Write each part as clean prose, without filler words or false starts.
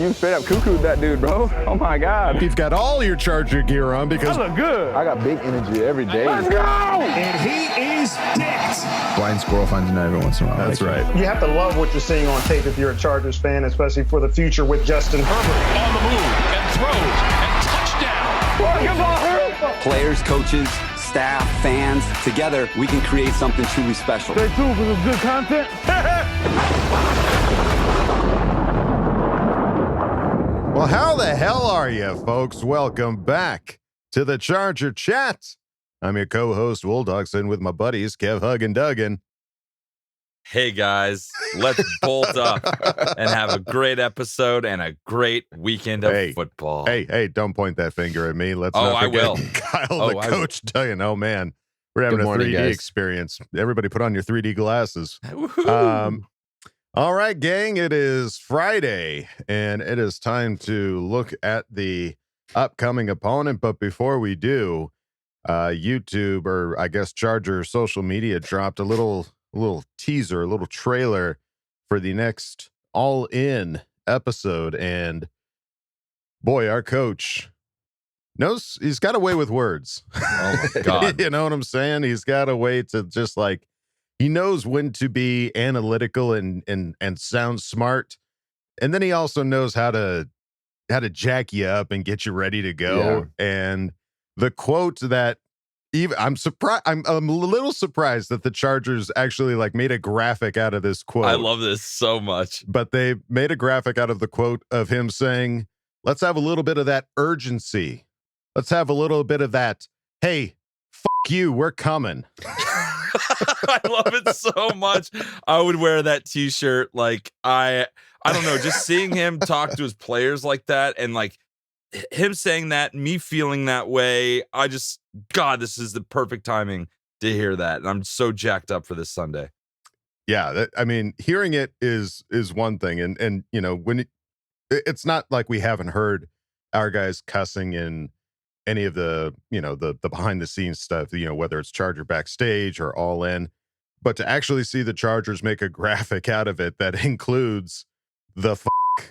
You straight up cuckooed that dude, bro. Oh my God. You've got all your Charger gear on because I look good. I got big energy every day. Let's go! And he is dicked. Blind squirrel finds a nut every once in a while. That's right. You have to love what you're seeing on tape if you're a Chargers fan, especially for the future with Justin Herbert on the move and throws and touchdown. Players, coaches, staff, fans, together we can create something truly special. Stay tuned for some good content. Well, how the hell are you, folks? Welcome back to the Charger Chat. I'm your co-host, Wool Dogson, with my buddies, Kev, Hug, and Duggan. Hey, guys, let's bolt up and have a great episode and a great weekend of football. Hey, don't point that finger at me. Let's Oh, not I forget will. Kyle, the coach, Duggan. Oh, man, we're having a 3D experience. Everybody put on your 3D glasses. All right, gang, it is Friday, and it is time to look at the upcoming opponent. But before we do, YouTube, or I guess Charger social media, dropped a little teaser, a little trailer for the next all-in episode. And boy, our coach knows, he's got a way with words. Oh, my God. You know what I'm saying? He's got a way to just like, he knows when to be analytical and sound smart. And then he also knows how to jack you up and get you ready to go. Yeah. And the quote that I'm a little surprised that the Chargers actually like made a graphic out of this quote. I love this so much. But they made a graphic out of the quote of him saying, let's have a little bit of that urgency. Let's have a little bit of that, hey, fuck you, we're coming. I love it so much. I would wear that t-shirt. Like, I don't know, just seeing him talk to his players like that, and like him saying that, me feeling that way, God, this is the perfect timing to hear that. And I'm so jacked up for this Sunday. Yeah, I mean, hearing it is one thing. And you know, when it's not like we haven't heard our guys cussing in any of the, you know, the behind the scenes stuff, you know, whether it's Charger backstage or all in, but to actually see the Chargers make a graphic out of it that includes the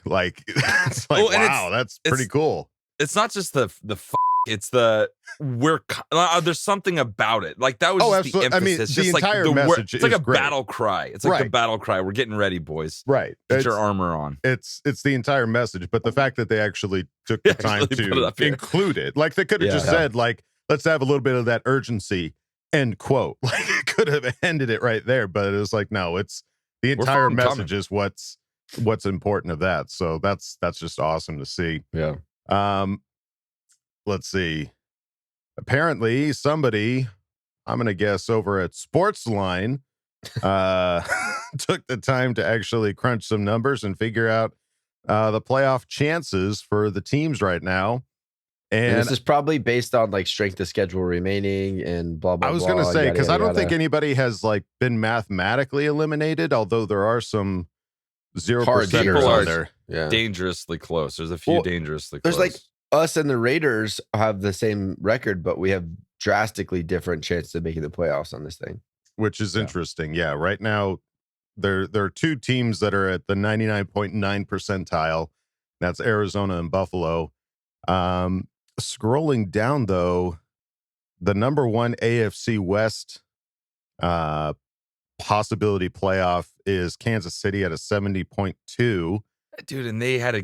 like, it's like, wow, that's pretty cool. It's not just the it's the there's something about it. Like that was just the emphasis. I mean, it's the just entire like message it's like a great. battle cry. It's like a battle cry. We're getting ready, boys. Right. Get your armor on. It's the entire message, but the fact that they actually took the time to include it, like they could have just said, like, let's have a little bit of that urgency, end quote. Like it could have ended it right there, but it was like, no, it's the entire message is what's important of that. So that's just awesome to see. Yeah. Let's see. Apparently somebody, I'm going to guess over at Sportsline, took the time to actually crunch some numbers and figure out the playoff chances for the teams right now. And this is probably based on like strength of schedule remaining and blah, blah, blah. I was going to say, because I don't think anybody has like been mathematically eliminated, although there are some 0%ers on there. Yeah. Dangerously close. There's a few dangerously close. There's like us and the Raiders have the same record, but we have drastically different chances of making the playoffs on this thing. Which is interesting. Yeah. Right now, there are two teams that are at the 99.9 percentile. That's Arizona and Buffalo. Scrolling down, though, the number one AFC West possibility playoff is Kansas City at a 70.2. Dude, and they had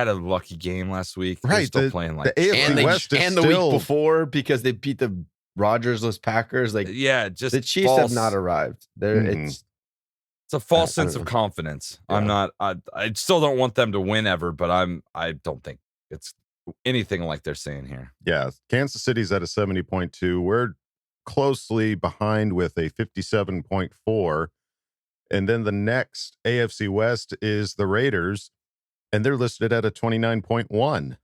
a lucky game last week. Right, they're still playing like the AFC West and the week before because they beat the Rodgers-less Packers. Like, just the Chiefs have not arrived. It's a false sense of confidence. Yeah. I still don't want them to win ever, but I don't think it's anything like they're saying here. Yeah, Kansas City's at a 70.2. We're closely behind with a 57.4. And then the next AFC West is the Raiders, and they're listed at a 29.1.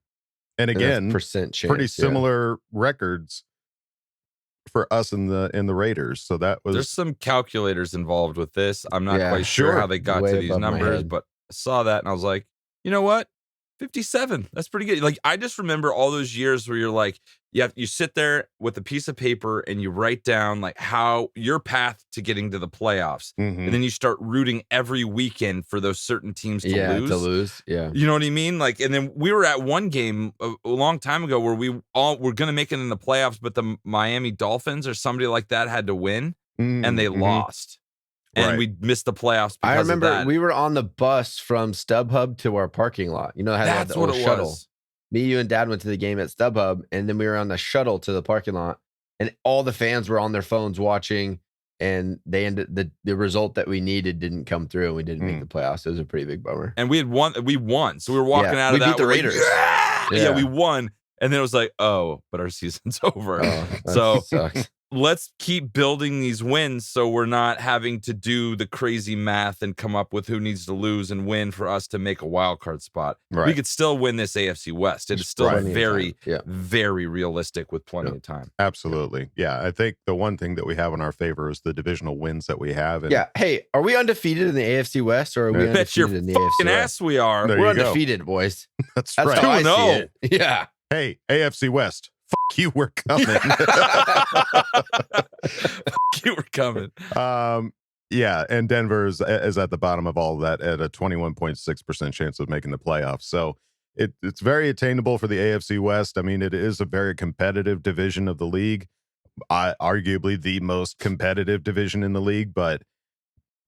And again, percent chance, pretty similar records for us in the Raiders. So there's some calculators involved with this. I'm not quite sure how they got to these numbers, but I saw that and I was like, you know what? 57. That's pretty good. Like, I just remember all those years where you're like, you sit there with a piece of paper and you write down like how your path to getting to the playoffs. And then you start rooting every weekend for those certain teams to lose. Yeah. You know what I mean? Like, and then we were at one game a long time ago where we all were going to make it in the playoffs, but the Miami Dolphins or somebody like that had to win and they lost. And we missed the playoffs because I remember of that. we were on the bus from StubHub to our parking lot. You know, how That's the what old it shuttle. was. Me, you, and Dad went to the game at StubHub, and then we were on the shuttle to the parking lot, and all the fans were on their phones watching, and they ended the result that we needed didn't come through, and we didn't make the playoffs. It was a pretty big bummer. And we won. So we were walking out of we that. beat the we're like, Raiders. yeah, we won. And then it was like, oh, but our season's over. That So sucks. let's keep building these wins so we're not having to do the crazy math and come up with who needs to lose and win for us to make a wild card spot. Right. We could still win this AFC West. It is still Right. very, Yeah. very realistic with plenty of time. Absolutely. Yeah. I think the one thing that we have in our favor is the divisional wins that we have. And Yeah. Hey, are we undefeated in the AFC West, or are we Bet your undefeated in the AFC fucking West? ass we are. There We're you go. undefeated, boys. that's That's right. how I 2-0. see it. Yeah. Hey, AFC West. Fuck you, we're coming. You were coming. Yeah, and Denver is at the bottom of all of that at a 21.6% chance of making the playoffs. So it's very attainable for the AFC West. I mean, it is a very competitive division of the league, arguably the most competitive division in the league. But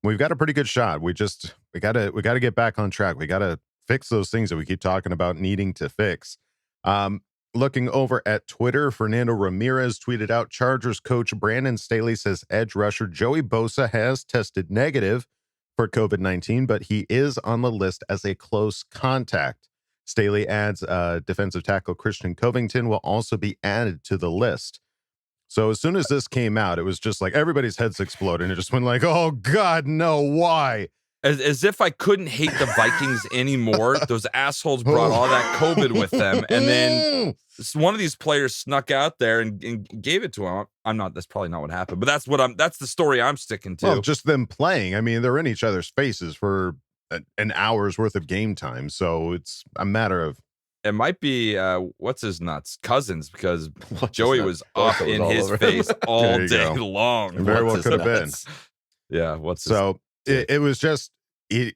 we've got a pretty good shot. We gotta get back on track. We gotta fix those things that we keep talking about needing to fix. Looking over at Twitter, Fernando Ramirez tweeted out, Chargers coach Brandon Staley says edge rusher Joey Bosa has tested negative for COVID-19, but he is on the list as a close contact. Staley adds defensive tackle Christian Covington will also be added to the list. So as soon as this came out, it was just like everybody's heads exploded. And it just went like, oh, God, no, why? As if I couldn't hate the Vikings anymore. Those assholes brought all that COVID with them. And then one of these players snuck out there and gave it to him. That's probably not what happened, but that's the story I'm sticking to. Well, just them playing. I mean, they're in each other's faces for an hour's worth of game time. So it's a matter of. It might be, what's his nuts? Cousins, because Joey was up in his face all day long. It very well could have been. Yeah. What's so it was just he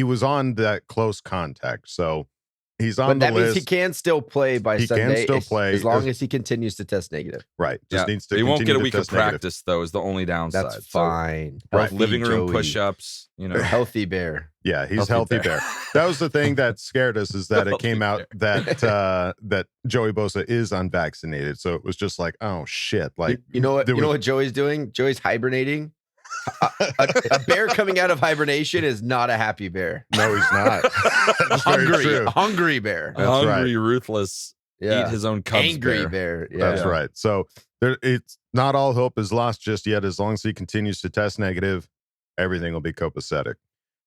was on that close contact, so he's on But the that means list. he can still play by Sunday. He can still play as long as he continues to test negative. Right. Just needs to. He won't get a continue to week of test negative. practice though. Is the only downside. That's fine. So, Healthy living room Joey. push-ups. You know, Healthy bear. Yeah, he's Healthy healthy bear. bear. That was the thing that scared us, is that it Healthy came out that Joey Bosa is unvaccinated. So it was just like, oh shit! Like You know what? You know what Joey's doing? Joey's hibernating. A bear coming out of hibernation is not a happy bear. No, he's not. That's very true. Hungry bear. That's hungry, right. ruthless, Yeah. eat his own cubs. Angry bear. Yeah. That's right. So it's not all hope is lost just yet. As long as he continues to test negative, everything will be copacetic.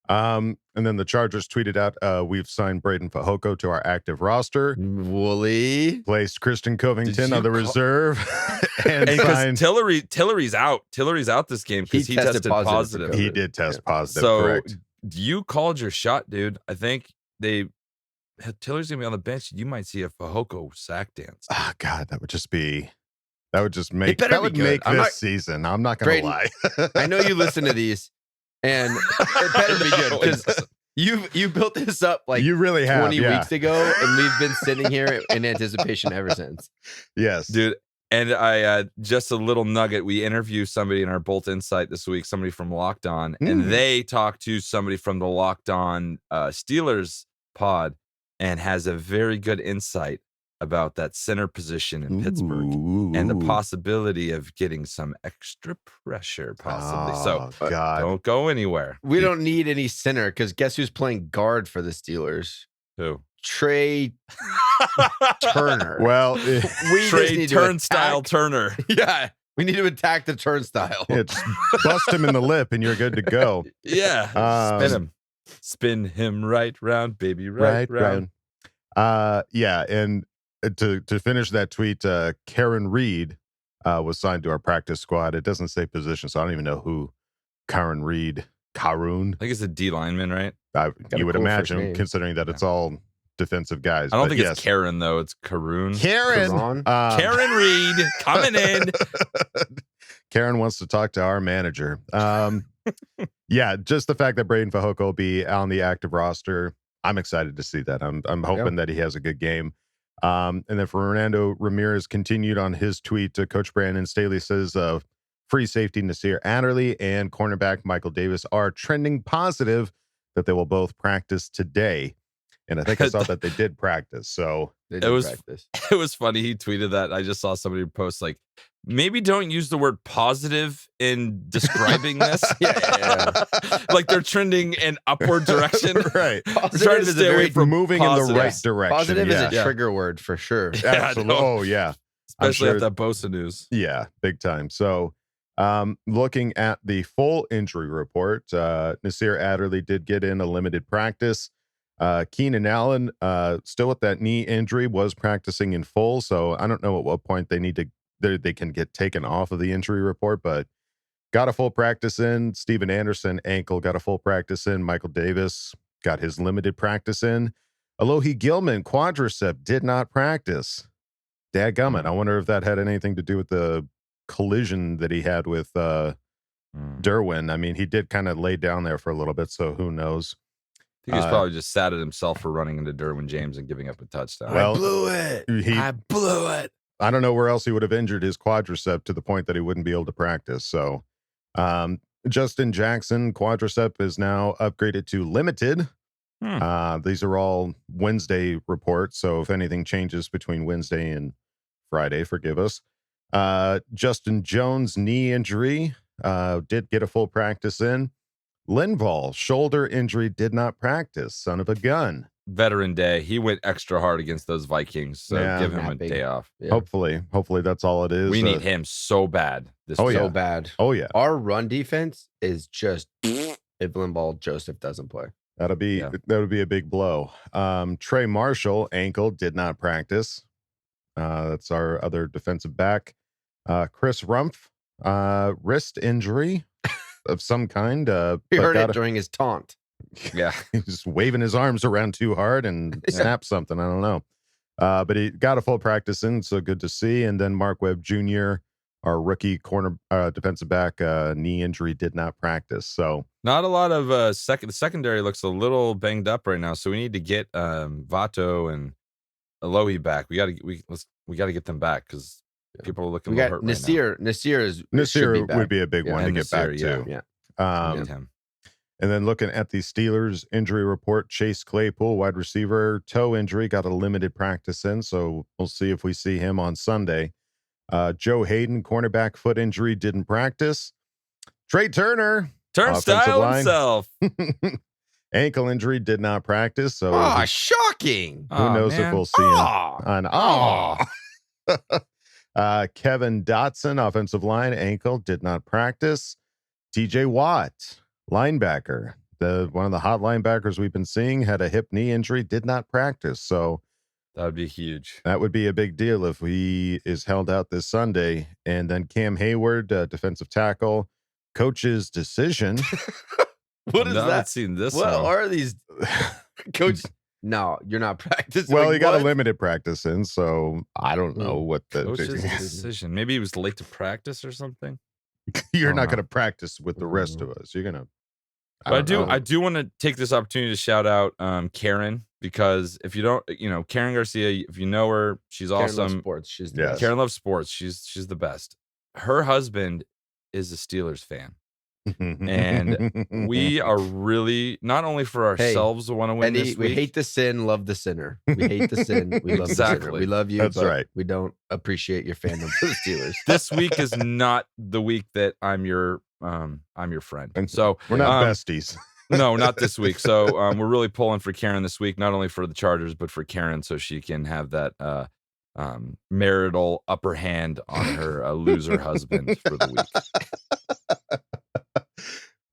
And then the Chargers tweeted out, we've signed Braden Fajoko to our active roster, Wooly. placed Christian Covington on the reserve, and because signed. Tillery's out. Tillery's out this game because he tested positive. He did test positive, So correct. you called your shot, dude. I think Tillery's gonna be on the bench. You might see a Fajoko sack dance. Oh, God, that would just make better that be would good. make I'm this not- season. I'm not gonna Braden, lie. I know you listen to these, and it better be good because you built this up like You really have, 20 yeah. weeks ago, and we've been sitting here in anticipation ever since. Yes, Dude, and I just a little nugget. We interview somebody in our Bolt Insight this week, somebody from Locked On, and they talked to somebody from the Locked On Steelers pod and has a very good insight about that center position in Pittsburgh and the possibility of getting some extra pressure, possibly. So God. don't go anywhere. We don't need any center because guess who's playing guard for the Steelers? Who? Trey Turner. Well, we just Trey need to Turnstile attack- Turner. Yeah, we need to attack the turnstile. just bust him in the lip and you're good to go. Yeah. Spin him. Spin him right round, baby, right round. Yeah, and to finish that tweet, Karen Reed was signed to our practice squad. It doesn't say position, so I don't even know who Karen Reed. Karun. I think it's a D lineman, right? Got You a would cool first imagine, name. considering that it's all defensive guys. I don't but think it's Karen though. It's Karoon. Karen. Karen Reed coming in. Karen wants to talk to our manager. Yeah, just the fact that Braden Fajoko will be on the active roster, I'm excited to see that. I'm hoping that he has a good game. And then Fernando Ramirez continued on his tweet to Coach Brandon Staley says free safety Nasir Adderley and cornerback Michael Davis are trending positive that they will both practice today. And I think I saw that they did practice. So it was funny. He tweeted that. I just saw somebody post like, maybe don't use the word positive in describing this. Yeah. Like they're trending in upward direction. Right. Positive trying to stay away from moving positive. In the right direction. Positive is a trigger word for sure. Absolutely. Oh, yeah. Especially after that Bosa news. Yeah, big time. So looking at the full injury report, Nasir Adderley did get in a limited practice. Keenan Allen, still with that knee injury, was practicing in full. So I don't know at what point they can get taken off of the injury report, but got a full practice in. Steven Anderson, ankle, got a full practice in. Michael Davis got his limited practice in. Alohi Gilman, quadricep, did not practice. Dadgummit. I wonder if that had anything to do with the collision that he had with Derwin. I mean, he did kind of lay down there for a little bit, so who knows? I think he's probably just sad at himself for running into Derwin James and giving up a touchdown. Well, I blew it. I blew it. I don't know where else he would have injured his quadricep to the point that he wouldn't be able to practice. So Justin Jackson, quadricep is now upgraded to limited. These are all Wednesday reports. So if anything changes between Wednesday and Friday, forgive us. Justin Jones, knee injury, did get a full practice in. Linval, shoulder injury, did not practice. Son of a gun. Veteran day. He went extra hard against those Vikings. So give him a day off. Yeah. Hopefully that's all it is. We need him so bad. So bad. Oh, yeah. Our run defense is just if Linval Joseph doesn't play. That would be a big blow. Trey Marshall, ankle, did not practice. That's our other defensive back. Chris Rumpf, wrist injury of some kind. He heard it during his taunt. Yeah, he was waving his arms around too hard and snapped something. I don't know. But he got a full practice in, so good to see. And then Mark Webb Jr., our rookie corner defensive back, knee injury, did not practice. So not a lot of the secondary looks a little banged up right now. So we need to get Vato and Alohi back. We got to get them back because people are looking. We got hurt Nasir. Right Nasir would be a big one to get back to. Yeah. And then looking at the Steelers injury report, Chase Claypool, wide receiver, toe injury, got a limited practice in. So we'll see if we see him on Sunday. Joe Hayden, cornerback, foot injury, didn't practice. Trey Turner, turnstile himself. Ankle injury, did not practice. So shocking. Who knows if we'll see him on Kevin Dotson, offensive line, ankle, did not practice. TJ Watt, linebacker, one of the hot linebackers we've been seeing, had a hip knee injury, did not practice. So that would be huge. That would be a big deal if he is held out this Sunday. And then Cam Hayward, defensive tackle, coach's decision. What is that? I haven't seen this. What are these? Coach? No, you're not practicing. Well, he got a limited practice in, so I don't know what the coach's decision. Maybe he was late to practice or something. You're not going to practice with the rest of us. You're going to. I do want to take this opportunity to shout out Karen, because if you don't, Karen Garcia, if you know her, she's Karen awesome. Loves sports. She's the best. Karen loves sports. She's the best. Her husband is a Steelers fan. And we are really, not only for ourselves, want to win this week. We hate the sin, love the sinner. We hate the sin, we love the sinner. We love you, That's but right. we don't appreciate your fandom for the Steelers. This week is not the week that I'm your friend. And so we're not besties. No, not this week. So we're really pulling for Karen this week, not only for the Chargers, but for Karen, so she can have that marital upper hand on her loser husband for the week.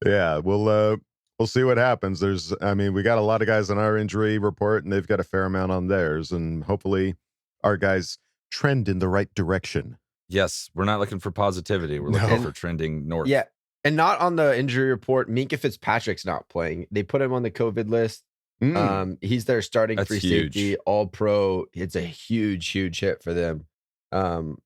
Yeah, we'll see what happens. We got a lot of guys on our injury report, and they've got a fair amount on theirs, and hopefully our guys trend in the right direction. Yes, we're not looking for positivity. We're looking for trending north. Yeah, and not on the injury report. Minkah Fitzpatrick's not playing. They put him on the COVID list. He's their starting That's free huge. safety, all pro. It's a huge hit for them. That's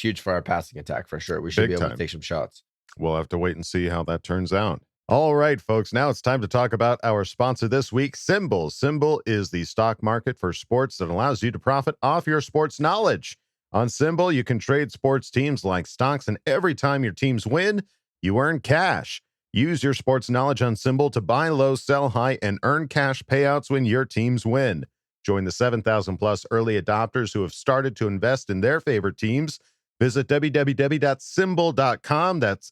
huge for our passing attack for sure. We should Big be able time. to take some shots. We'll have to wait and see how that turns out. All right, folks. Now it's time to talk about our sponsor this week, Symbol. Symbol is the stock market for sports that allows you to profit off your sports knowledge. On Symbol, you can trade sports teams like stocks, and every time your teams win, you earn cash. Use your sports knowledge on Symbol to buy low, sell high, and earn cash payouts when your teams win. Join the 7,000 plus early adopters who have started to invest in their favorite teams. Visit www.symbol.com. That's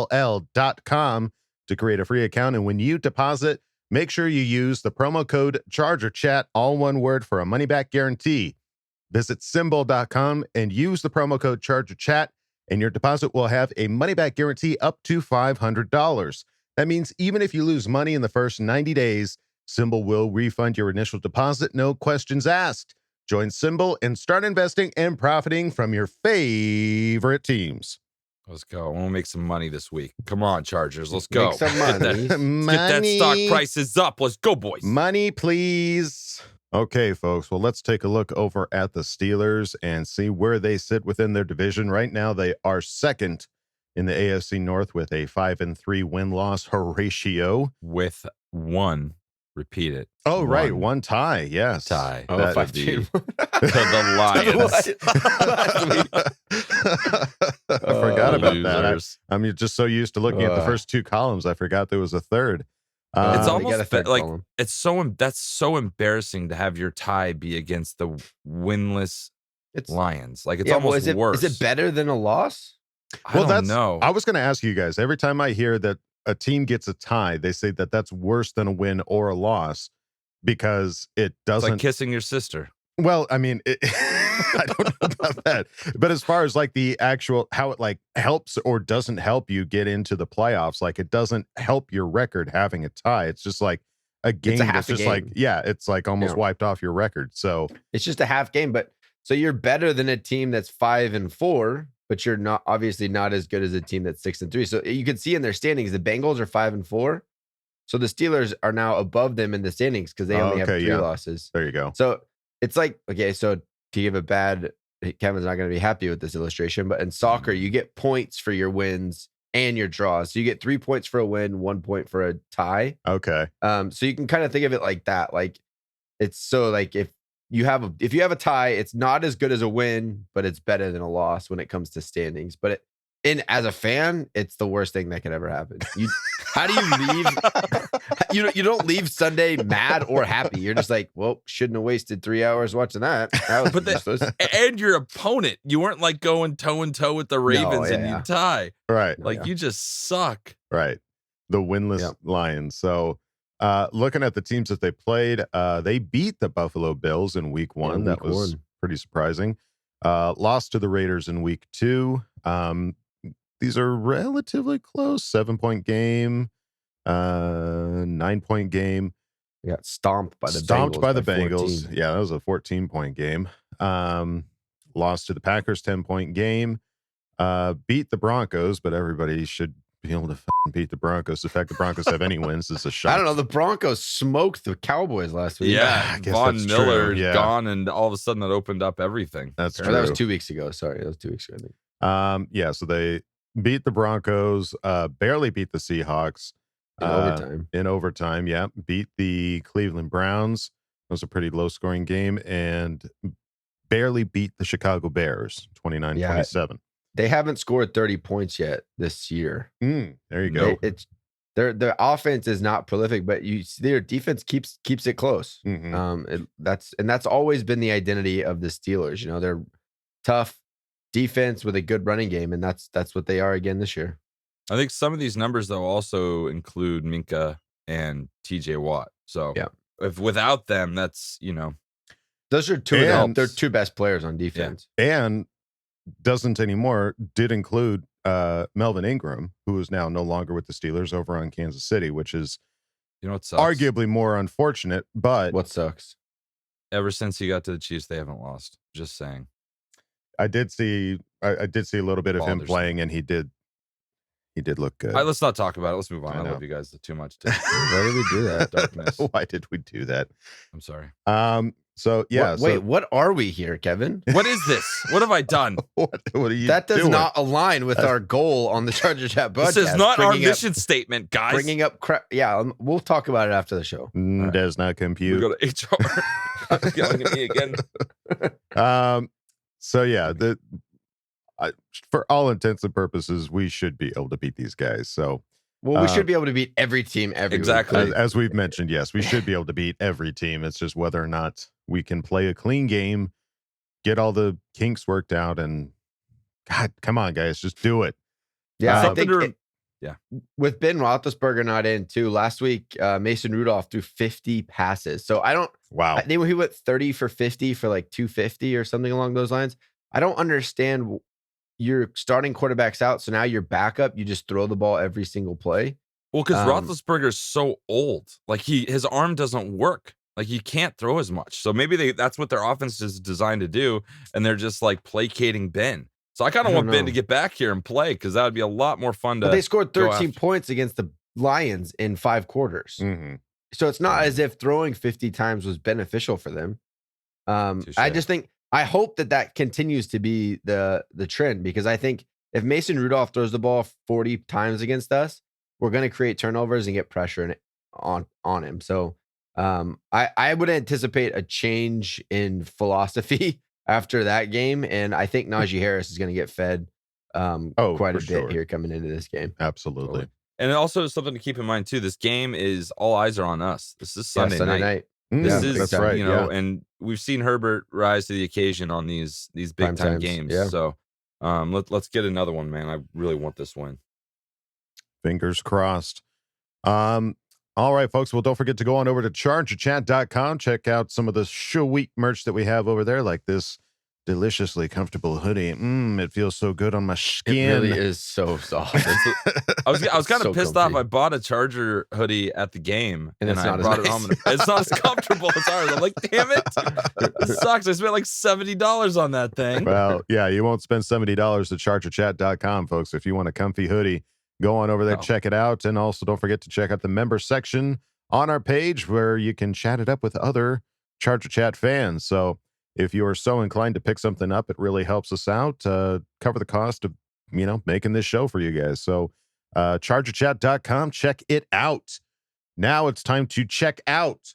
SIMBULL.com to create a free account. And when you deposit, make sure you use the promo code ChargerChat, all one word, for a money back guarantee. Visit symbol.com and use the promo code ChargerChat, and your deposit will have a money back guarantee up to $500. That means even if you lose money in the first 90 days, Symbol will refund your initial deposit, no questions asked. Join Symbol and start investing and profiting from your favorite teams. Let's go. We'll make some money this week. Come on, Chargers. Let's go. Make some money. Get that stock prices up. Let's go, boys. Money, please. Okay, folks. Well, let's take a look over at the Steelers and see where they sit within their division. Right now, they are second in the AFC North with a 5-3 win-loss ratio. With one. Repeat it. Oh, right. One tie. Yes. Tie. Oh, That- 5-2. To the Lions. I forgot about that. Losers. I'm just so used to looking at the first two columns. I forgot there was a third. It's They almost got a third like column. that's so embarrassing to have your tie be against the winless It's Lions. Like it's yeah, well, almost worse. Is it better than a loss? I don't know. I was going to ask you guys, every time I hear that a team gets a tie, they say that that's worse than a win or a loss because it It's doesn't. like kissing your sister. Well, I mean, I don't know about that, but as far as like the actual how it like helps or doesn't help you get into the playoffs, like it doesn't help your record having a tie. It's just like a game half that's a just game. like it's like almost Yeah. wiped off your record. So It's just a half game, but so you're better than a team that's 5-4, but you're not obviously not as good as a team that's 6-3. So you can see in their standings, the Bengals are 5-4. So the Steelers are now above them in the standings because they only have 3 losses. there you go. So it's like, okay, so to give a bad, Kevin's not going to be happy with this illustration, but in soccer, you get points for your wins and your draws. So you get 3 points for a win, 1 point for a tie. Okay. So you can kind of think of it like that. Like it's so like if you have a tie, it's not as good as a win, but it's better than a loss when it comes to standings. But as a fan, it's the worst thing that could ever happen. How do you leave? You don't leave Sunday mad or happy. You're just like, well, shouldn't have wasted 3 hours watching that. That was useless. And your opponent, you weren't like going toe and toe with the Ravens and you tie. Right. Like you just suck. Right. The winless Lions. So looking at the teams that they played, they beat the Buffalo Bills in week 1. That was pretty surprising. Lost to the Raiders in week 2. These are relatively close. 7-point game, 9-point game. Yeah, stomped by the Bengals. 14. Yeah, that was a 14-point game. Lost to the Packers, 10-point game. Beat the Broncos, but everybody should be able to beat the Broncos. The fact the Broncos have any wins is a shock. I don't know. The Broncos smoked the Cowboys last week. Yeah, I guess Von that's Miller true, yeah. gone, and all of a sudden that opened up everything. That's Or true. that was 2 weeks ago. Sorry, that was 2 weeks ago. I think. Yeah, so they beat the Broncos, barely beat the Seahawks. In overtime. Yeah. Beat the Cleveland Browns. It was a pretty low-scoring game, and barely beat the Chicago Bears, 29-27. They haven't scored 30 points yet this year. There you go. Their offense is not prolific, but their defense keeps it close. Mhm. That's always been the identity of the Steelers. You know, they're tough defense with a good running game, and that's what they are again this year. I think some of these numbers though also include Minka and TJ Watt. So if without them, that's those are they're two best players on defense. And doesn't anymore, did include Melvin Ingram, who is now no longer with the Steelers over on Kansas City, which is what sucks? Arguably more unfortunate. But what sucks? Ever since he got to the Chiefs, they haven't lost. Just saying. I did see a little bit of him playing, and he did He did look good. All right, let's not talk about it. Let's move on. I I know. love you guys too much. Too. Why did we do that? Darkness. Why did we do that? I'm sorry. So yeah. Wait, what are we here, Kevin? What is this? What have I done? What are you That does doing? not align with our goal on the Charger Chat podcast. This is not our bringing up- mission statement, guys. Bringing up crap. Yeah, we'll talk about it after the show. Does not we compute. go to HR. I'm yelling at me again. So yeah, for all intents and purposes, we should be able to beat these guys. So Well, we should be able to beat every team every week. Exactly. as we've mentioned, yes, we should be able to beat every team. It's just whether or not we can play a clean game, get all the kinks worked out, and God, come on, guys, just do it. Yeah, I Something think to- with Ben Roethlisberger not in too, last week Mason Rudolph threw 50 passes. So I don't. Wow. I think he went 30 for 50 for like 250 or something along those lines. I don't understand. You're starting quarterbacks out, so now your backup, you just throw the ball every single play. Well, because Roethlisberger's so old, like his arm doesn't work. Like he can't throw as much. So maybe that's what their offense is designed to do, and they're just like placating Ben. So I kind of want Ben to get back here and play because that would be a lot more fun to. But they scored go 13 after. points against the Lions in 5 quarters. Mm-hmm. So it's not as if throwing 50 times was beneficial for them. Touche. I just think I hope that continues to be the trend, because I think if Mason Rudolph throws the ball 40 times against us, we're going to create turnovers and get pressure on him. So I would anticipate a change in philosophy after that game, and I think Najee Harris is going to get fed quite a bit here coming into this game. Absolutely. Totally. And also something to keep in mind too. This game is all eyes are on us. This is Sunday night. This is that's right. and we've seen Herbert rise to the occasion on these big time games. Yeah. So let's get another one, man. I really want this win. Fingers crossed. All right, folks. Well, don't forget to go on over to chargerchat.com. Check out some of the sweet merch that we have over there, like this deliciously comfortable hoodie. It feels so good on my skin. It really is so soft. I was kind of So pissed comfy. off. I bought a Charger hoodie at the game, And it's I not as brought it nice. home. It's not as comfortable as ours. I'm like, damn it, this sucks. I spent like $70 on that thing. Well, yeah, you won't spend $70 at chargerchat.com, folks. If you want a comfy hoodie, go on over there, check it out. And also don't forget to check out the member section on our page where you can chat it up with other Charger Chat fans. So if you are so inclined to pick something up, it really helps us out, cover the cost of, making this show for you guys. So chargerchat.com, check it out. Now it's time to check out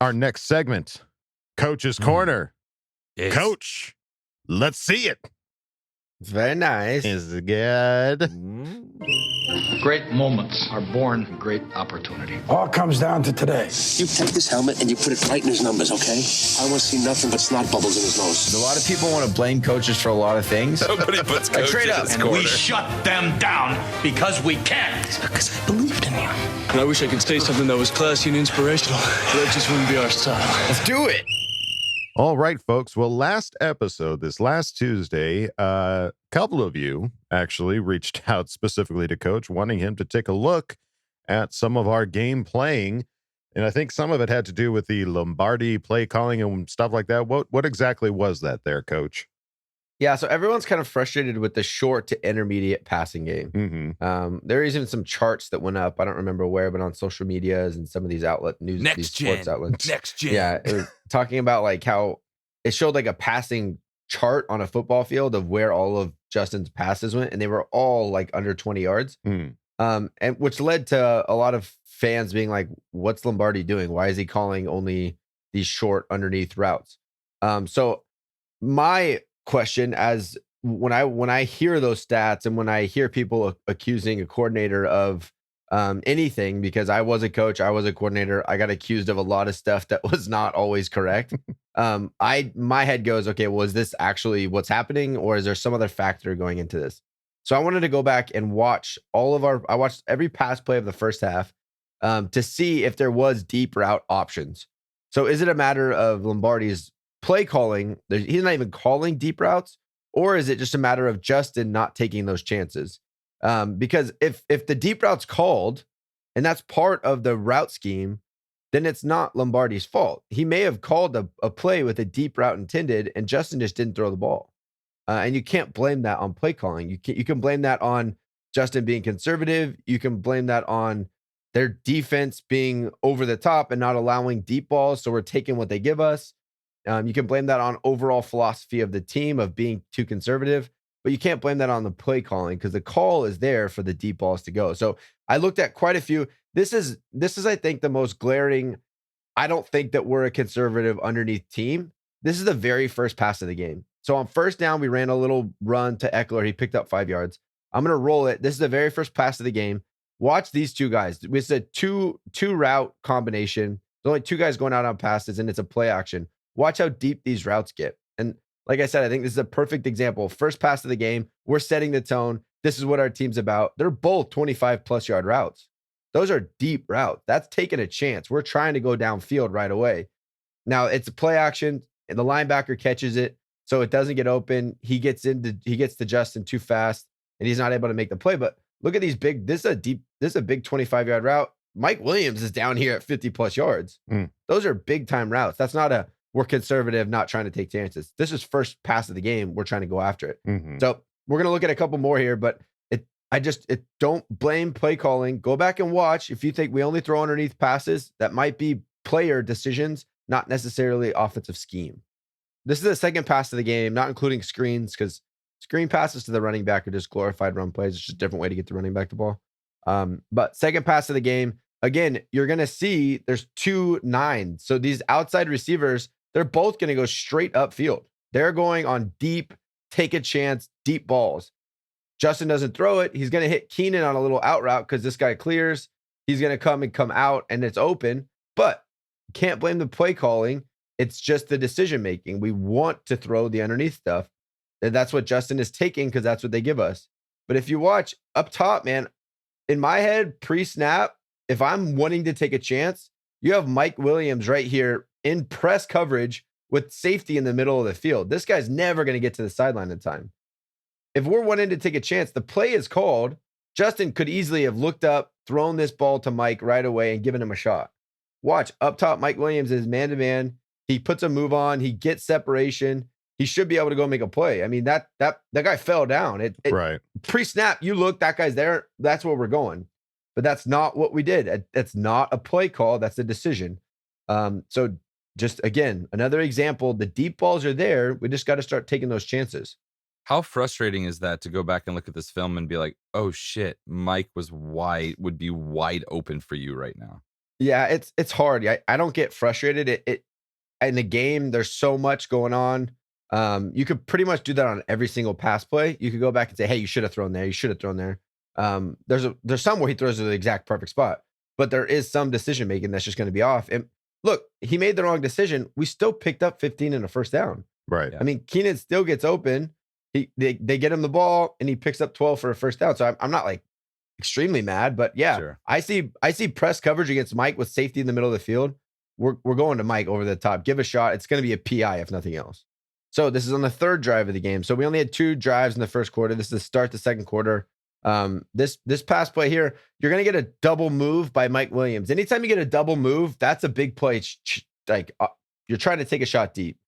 our next segment, Coach's Corner. Yes. Coach, let's see it. It's very nice. Is it good? Great moments are born from great opportunity. All comes down to today. You take this helmet and you put it right in his numbers, okay? I want to see nothing but snot bubbles in his nose. A lot of people want to blame coaches for a lot of things. Nobody puts coaches trade up. in his And corner. we shut them down because we can. Because I believed in you. And I wish I could say something that was classy and inspirational, but that just wouldn't be our style. Let's do it. All right, folks. Well, last episode, this last Tuesday, a couple of you actually reached out specifically to Coach, wanting him to take a look at some of our game playing. And I think some of it had to do with the Lombardi play calling and stuff like that. What exactly was that there, Coach? Yeah, so everyone's kind of frustrated with the short to intermediate passing game. Mm-hmm. There are even some charts that went up. I don't remember where, but on social medias and some of these these sports outlets. Next gen. Yeah, it was talking about like how it showed like a passing chart on a football field of where all of Justin's passes went, and they were all like under 20 yards. Mm. And which led to a lot of fans being like, "What's Lombardi doing? Why is he calling only these short underneath routes?" So my question, as when I hear those stats and when I hear people accusing a coordinator of anything, because I was a coach, I was a coordinator, I got accused of a lot of stuff that was not always correct. My head goes, okay, well, is this actually what's happening, or is there some other factor going into this? So I wanted to go back and watch I watched every pass play of the first half to see if there was deep route options. So is it a matter of Lombardi's play calling? He's not even calling deep routes, or is it just a matter of Justin not taking those chances? Because if the deep route's called and that's part of the route scheme, then it's not Lombardi's fault. He may have called a play with a deep route intended, and Justin just didn't throw the ball. And you can't blame that on play calling. You can blame that on Justin being conservative. You can blame that on their defense being over the top and not allowing deep balls. So we're taking what they give us. You can blame that on overall philosophy of the team of being too conservative, but you can't blame that on the play calling because the call is there for the deep balls to go. So I looked at quite a few. This is, I think, the most glaring. I don't think that we're a conservative underneath team. This is the very first pass of the game. So on first down, we ran a little run to Eckler. He picked up 5 yards. I'm going to roll it. This is the very first pass of the game. Watch these two guys. It's a two route combination. There's only two guys going out on passes, and it's a play action. Watch how deep these routes get. And like I said, I think this is a perfect example. First pass of the game. We're setting the tone. This is what our team's about. They're both 25-plus yard routes. Those are deep routes. That's taking a chance. We're trying to go downfield right away. Now, it's a play action, and the linebacker catches it, so it doesn't get open. He gets to Justin too fast, and he's not able to make the play. But look at these big. This is a big 25-yard route. Mike Williams is down here at 50-plus yards. Those are big-time routes. That's not a we're conservative, not trying to take chances. This is first pass of the game. We're trying to go after it. So we're going to look at a couple more here, but don't blame play calling. Go back and watch. If you think we only throw underneath passes, that might be player decisions, not necessarily offensive scheme. This is the second pass of the game, not including screens, because screen passes to the running back are just glorified run plays. It's just a different way to get the running back the ball. But second pass of the game, again, you're going to see there's 2 9s. So these outside receivers, they're both going to go straight upfield. They're going on deep, take a chance, deep balls. Justin doesn't throw it. He's going to hit Keenan on a little out route because this guy clears. He's going to come out, and it's open. But you can't blame the play calling. It's just the decision making. We want to throw the underneath stuff. And that's what Justin is taking because that's what they give us. But if you watch up top, man, in my head, pre-snap, if I'm wanting to take a chance, you have Mike Williams right here in press coverage with safety in the middle of the field. This guy's never going to get to the sideline in time. If we're wanting to take a chance, the play is called. Justin could easily have looked up, thrown this ball to Mike right away and given him a shot. Watch up top. Mike Williams is man-to-man. He puts a move on. He gets separation. He should be able to go make a play. I mean, that guy fell down. Right. Pre-snap, you look, that guy's there. That's where we're going. But that's not what we did. That's not a play call. That's a decision. So just, again, another example. The deep balls are there. We just got to start taking those chances. How frustrating is that to go back and look at this film and be like, oh shit, Mike would be wide open for you right now. Yeah, it's hard. I don't get frustrated. It in the game, there's so much going on. You could pretty much do that on every single pass play. You could go back and say, hey, you should have thrown there. You should have thrown there. There's some where he throws to the exact perfect spot, but there is some decision making that's just going to be off. And look, he made the wrong decision. We still picked up 15 in a first down. Right. I mean, Keenan still gets open. They get him the ball and he picks up 12 for a first down. So I'm not like extremely mad, but yeah, sure. I see press coverage against Mike with safety in the middle of the field. We're going to Mike over the top. Give a shot. It's going to be a PI if nothing else. So this is on the third drive of the game. So we only had 2 drives in the first quarter. This is the start the second quarter. This pass play here, you're going to get a double move by Mike Williams. Anytime you get a double move, that's a big play. Like you're trying to take a shot deep.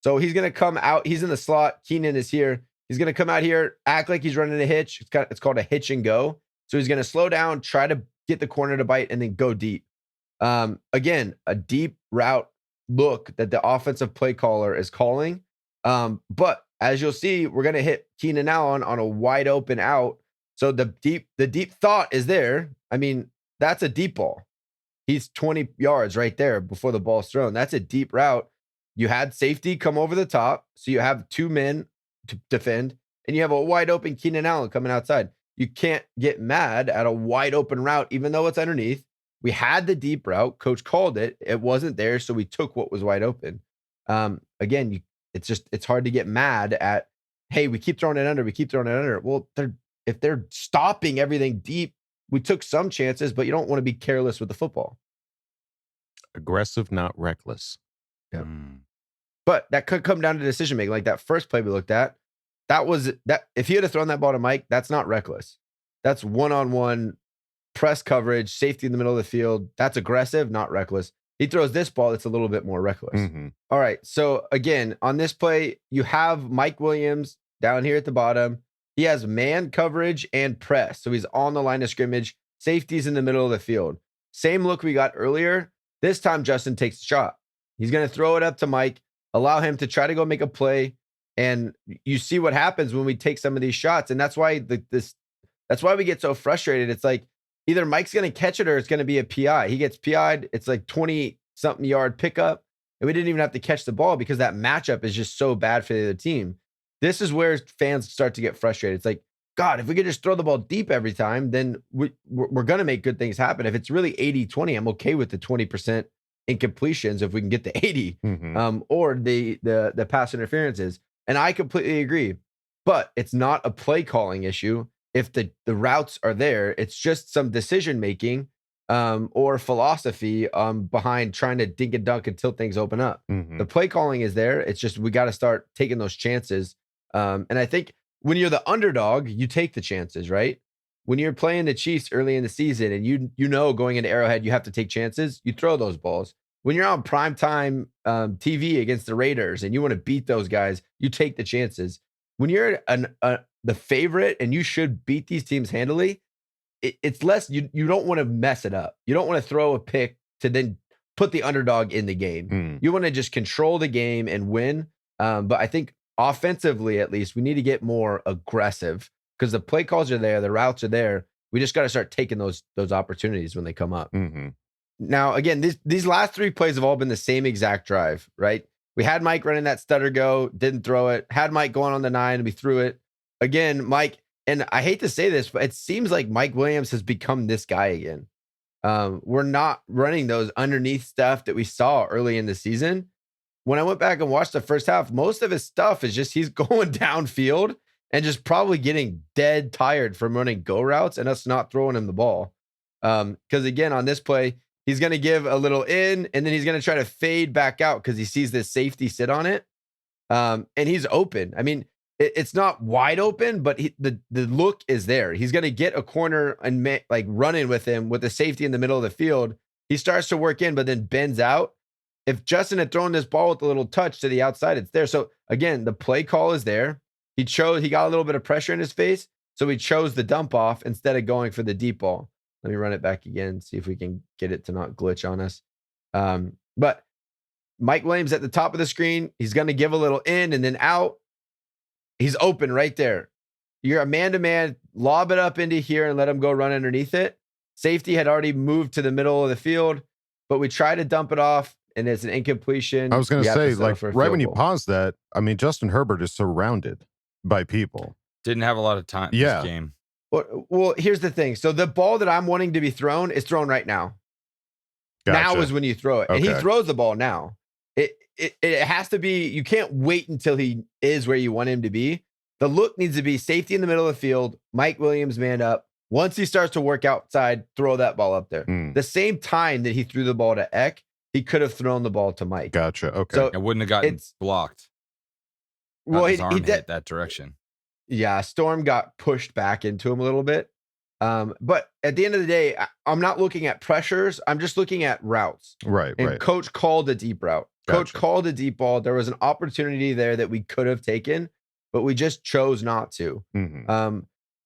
So he's going to come out. He's in the slot. Keenan is here. He's going to come out here, act like he's running a hitch. It's called a hitch and go. So he's going to slow down, try to get the corner to bite, and then go deep. Again, a deep route look that the offensive play caller is calling. But as you'll see, we're going to hit Keenan Allen on a wide open out. So the deep thought is there. I mean, that's a deep ball. He's 20 yards right there before the ball's thrown. That's a deep route. You had safety come over the top. So you have 2 men to defend, and you have a wide open Keenan Allen coming outside. You can't get mad at a wide open route, even though it's underneath. We had the deep route. Coach called it. It wasn't there. So we took what was wide open. Again, it's hard to get mad at, hey, we keep throwing it under. Well, if they're stopping everything deep, we took some chances, but you don't want to be careless with the football. Aggressive, not reckless. Yeah. But that could come down to decision making. Like that first play we looked at, that if he had thrown that ball to Mike, that's not reckless. That's one-on-one press coverage, safety in the middle of the field. That's aggressive, not reckless. He throws this ball, it's a little bit more reckless. Mm-hmm. All right. So again, on this play, you have Mike Williams down here at the bottom. he has man coverage and press. So he's on the line of scrimmage. Safety's in the middle of the field. Same look we got earlier. This time, Justin takes the shot. He's going to throw it up to Mike, allow him to try to go make a play. And you see what happens when we take some of these shots. And that's why that's why we get so frustrated. It's like either Mike's going to catch it or it's going to be a PI. He gets PI'd. It's like 20-something yard pickup. And we didn't even have to catch the ball because that matchup is just so bad for the other team. This is where fans start to get frustrated. It's like, God, if we could just throw the ball deep every time, then we're going to make good things happen. If it's really 80-20, I'm okay with the 20% incompletions if we can get the 80 or the pass interferences. And I completely agree. But it's not a play calling issue. If the routes are there, it's just some decision making or philosophy behind trying to dink and dunk until things open up. The play calling is there. It's just we got to start taking those chances. And I think when you're the underdog, you take the chances, right? When you're playing the Chiefs early in the season and you know going into Arrowhead you have to take chances, you throw those balls. When you're on primetime TV against the Raiders and you want to beat those guys, you take the chances. When you're the favorite and you should beat these teams handily, it's less, you don't want to mess it up. You don't want to throw a pick to then put the underdog in the game. You want to just control the game and win. But I think offensively, at least, we need to get more aggressive because the play calls are there, the routes are there. We just got to start taking those opportunities when they come up. Now, again, these last three plays have all been the same exact drive, right? We had Mike running that stutter go, didn't throw it. Had Mike going on the 9, and we threw it. Again, Mike, and I hate to say this, but it seems like Mike Williams has become this guy again. We're not running those underneath stuff that we saw early in the season. When I went back and watched the first half, most of his stuff is just he's going downfield and just probably getting dead tired from running go routes and us not throwing him the ball. Because again, on this play, he's going to give a little in and then he's going to try to fade back out because he sees this safety sit on it. And he's open. I mean, it's not wide open, but the look is there. He's going to get a corner and like running with him with the safety in the middle of the field. He starts to work in, but then bends out. If Justin had thrown this ball with a little touch to the outside, it's there. So again, the play call is there. He got a little bit of pressure in his face. So he chose the dump off instead of going for the deep ball. Let me run it back again, see if we can get it to not glitch on us. But Mike Williams at the top of the screen, he's going to give a little in and then out. He's open right there. You're a man-to-man, lob it up into here and let him go run underneath it. Safety had already moved to the middle of the field, but we try to dump it off, and it's an incompletion. I was going to say, like, right when you pause that, I mean, Justin Herbert is surrounded by people. Didn't have a lot of time this game. Well, here's the thing. So the ball that I'm wanting to be thrown is thrown right now. Gotcha. Now is when you throw it. And he throws the ball now. It has to be, you can't wait until he is where you want him to be. The look needs to be safety in the middle of the field, Mike Williams man up. Once he starts to work outside, throw that ball up there. The same time that he threw the ball to Eck, he could have thrown the ball to Mike. Gotcha. Okay. So it wouldn't have gotten blocked. Well, his arm hit that direction. Yeah, Storm got pushed back into him a little bit. But at the end of the day, I'm not looking at pressures. I'm just looking at routes. Right. And Coach called a deep route. Coach called a deep ball. There was an opportunity there that we could have taken, but we just chose not to.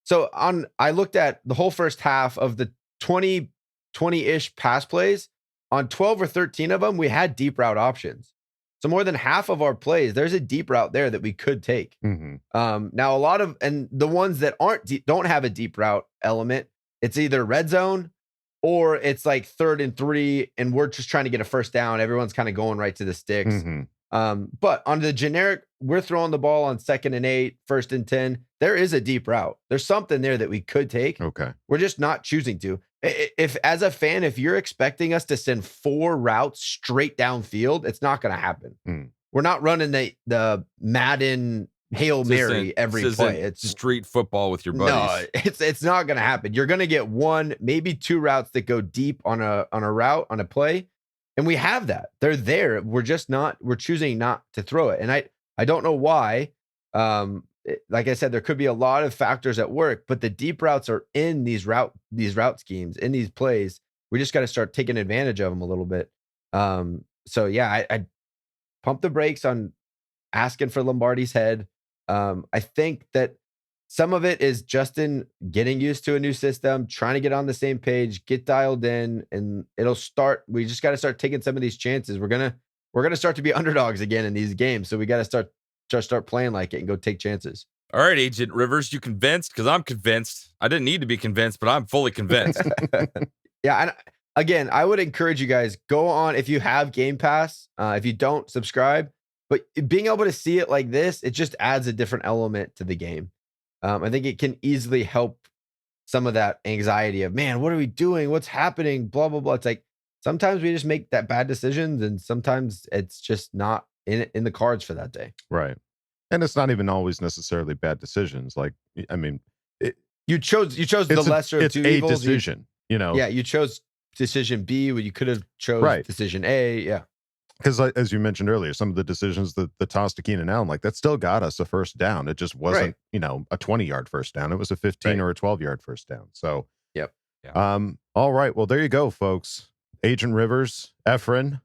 So I looked at the whole first half of the 20-ish pass plays. On 12 or 13 of them, we had deep route options. So more than half of our plays, there's a deep route there that we could take. Now a lot of, and the ones that don't have a deep route element, it's either red zone or it's like 3rd and 3 and we're just trying to get a first down. Everyone's kind of going right to the sticks. But on the generic, we're throwing the ball on 2nd and 8, 1st and 10. There is a deep route. There's something there that we could take. Okay. We're just not choosing to. If as a fan, if you're expecting us to send 4 routes straight downfield, it's not going to happen. We're not running the Madden Hail Mary every play. It's street football with your buddies. No, it's not going to happen. You're going to get 1, maybe 2 routes that go deep on a route, on a play. And we have that. They're there. We're choosing not to throw it. And I don't know why. Like I said, there could be a lot of factors at work, but the deep routes are in these route schemes, in these plays. We just got to start taking advantage of them a little bit. So yeah, I pump the brakes on asking for Lombardi's head. I think that some of it is Justin getting used to a new system, trying to get on the same page, get dialed in, and it'll start. We just got to start taking some of these chances. We're gonna start to be underdogs again in these games, so we got to start playing like it and go take chances. All right, Agent Rivers, you convinced? Because I'm convinced. I didn't need to be convinced, but I'm fully convinced. Yeah, and again, I would encourage you guys, go on if you have Game Pass. If you don't, subscribe. But being able to see it like this, it just adds a different element to the game. I think it can easily help some of that anxiety of, man, what are we doing? What's happening? Blah, blah, blah. It's like sometimes we just make that bad decisions, and sometimes it's just not in the cards for that day. Right. And it's not even always necessarily bad decisions. Like, I mean, you chose the lesser of two evils. It's a decision, you know. Yeah, you chose decision B when you could have chose decision A. Yeah. Because as you mentioned earlier, some of the decisions, the toss to Keenan Allen, like that still got us a first down. It just wasn't, you know, a 20-yard first down. It was a 15 or a 12-yard first down. So, yep. All right. Well, there you go, folks. Agent Rivers, Efren.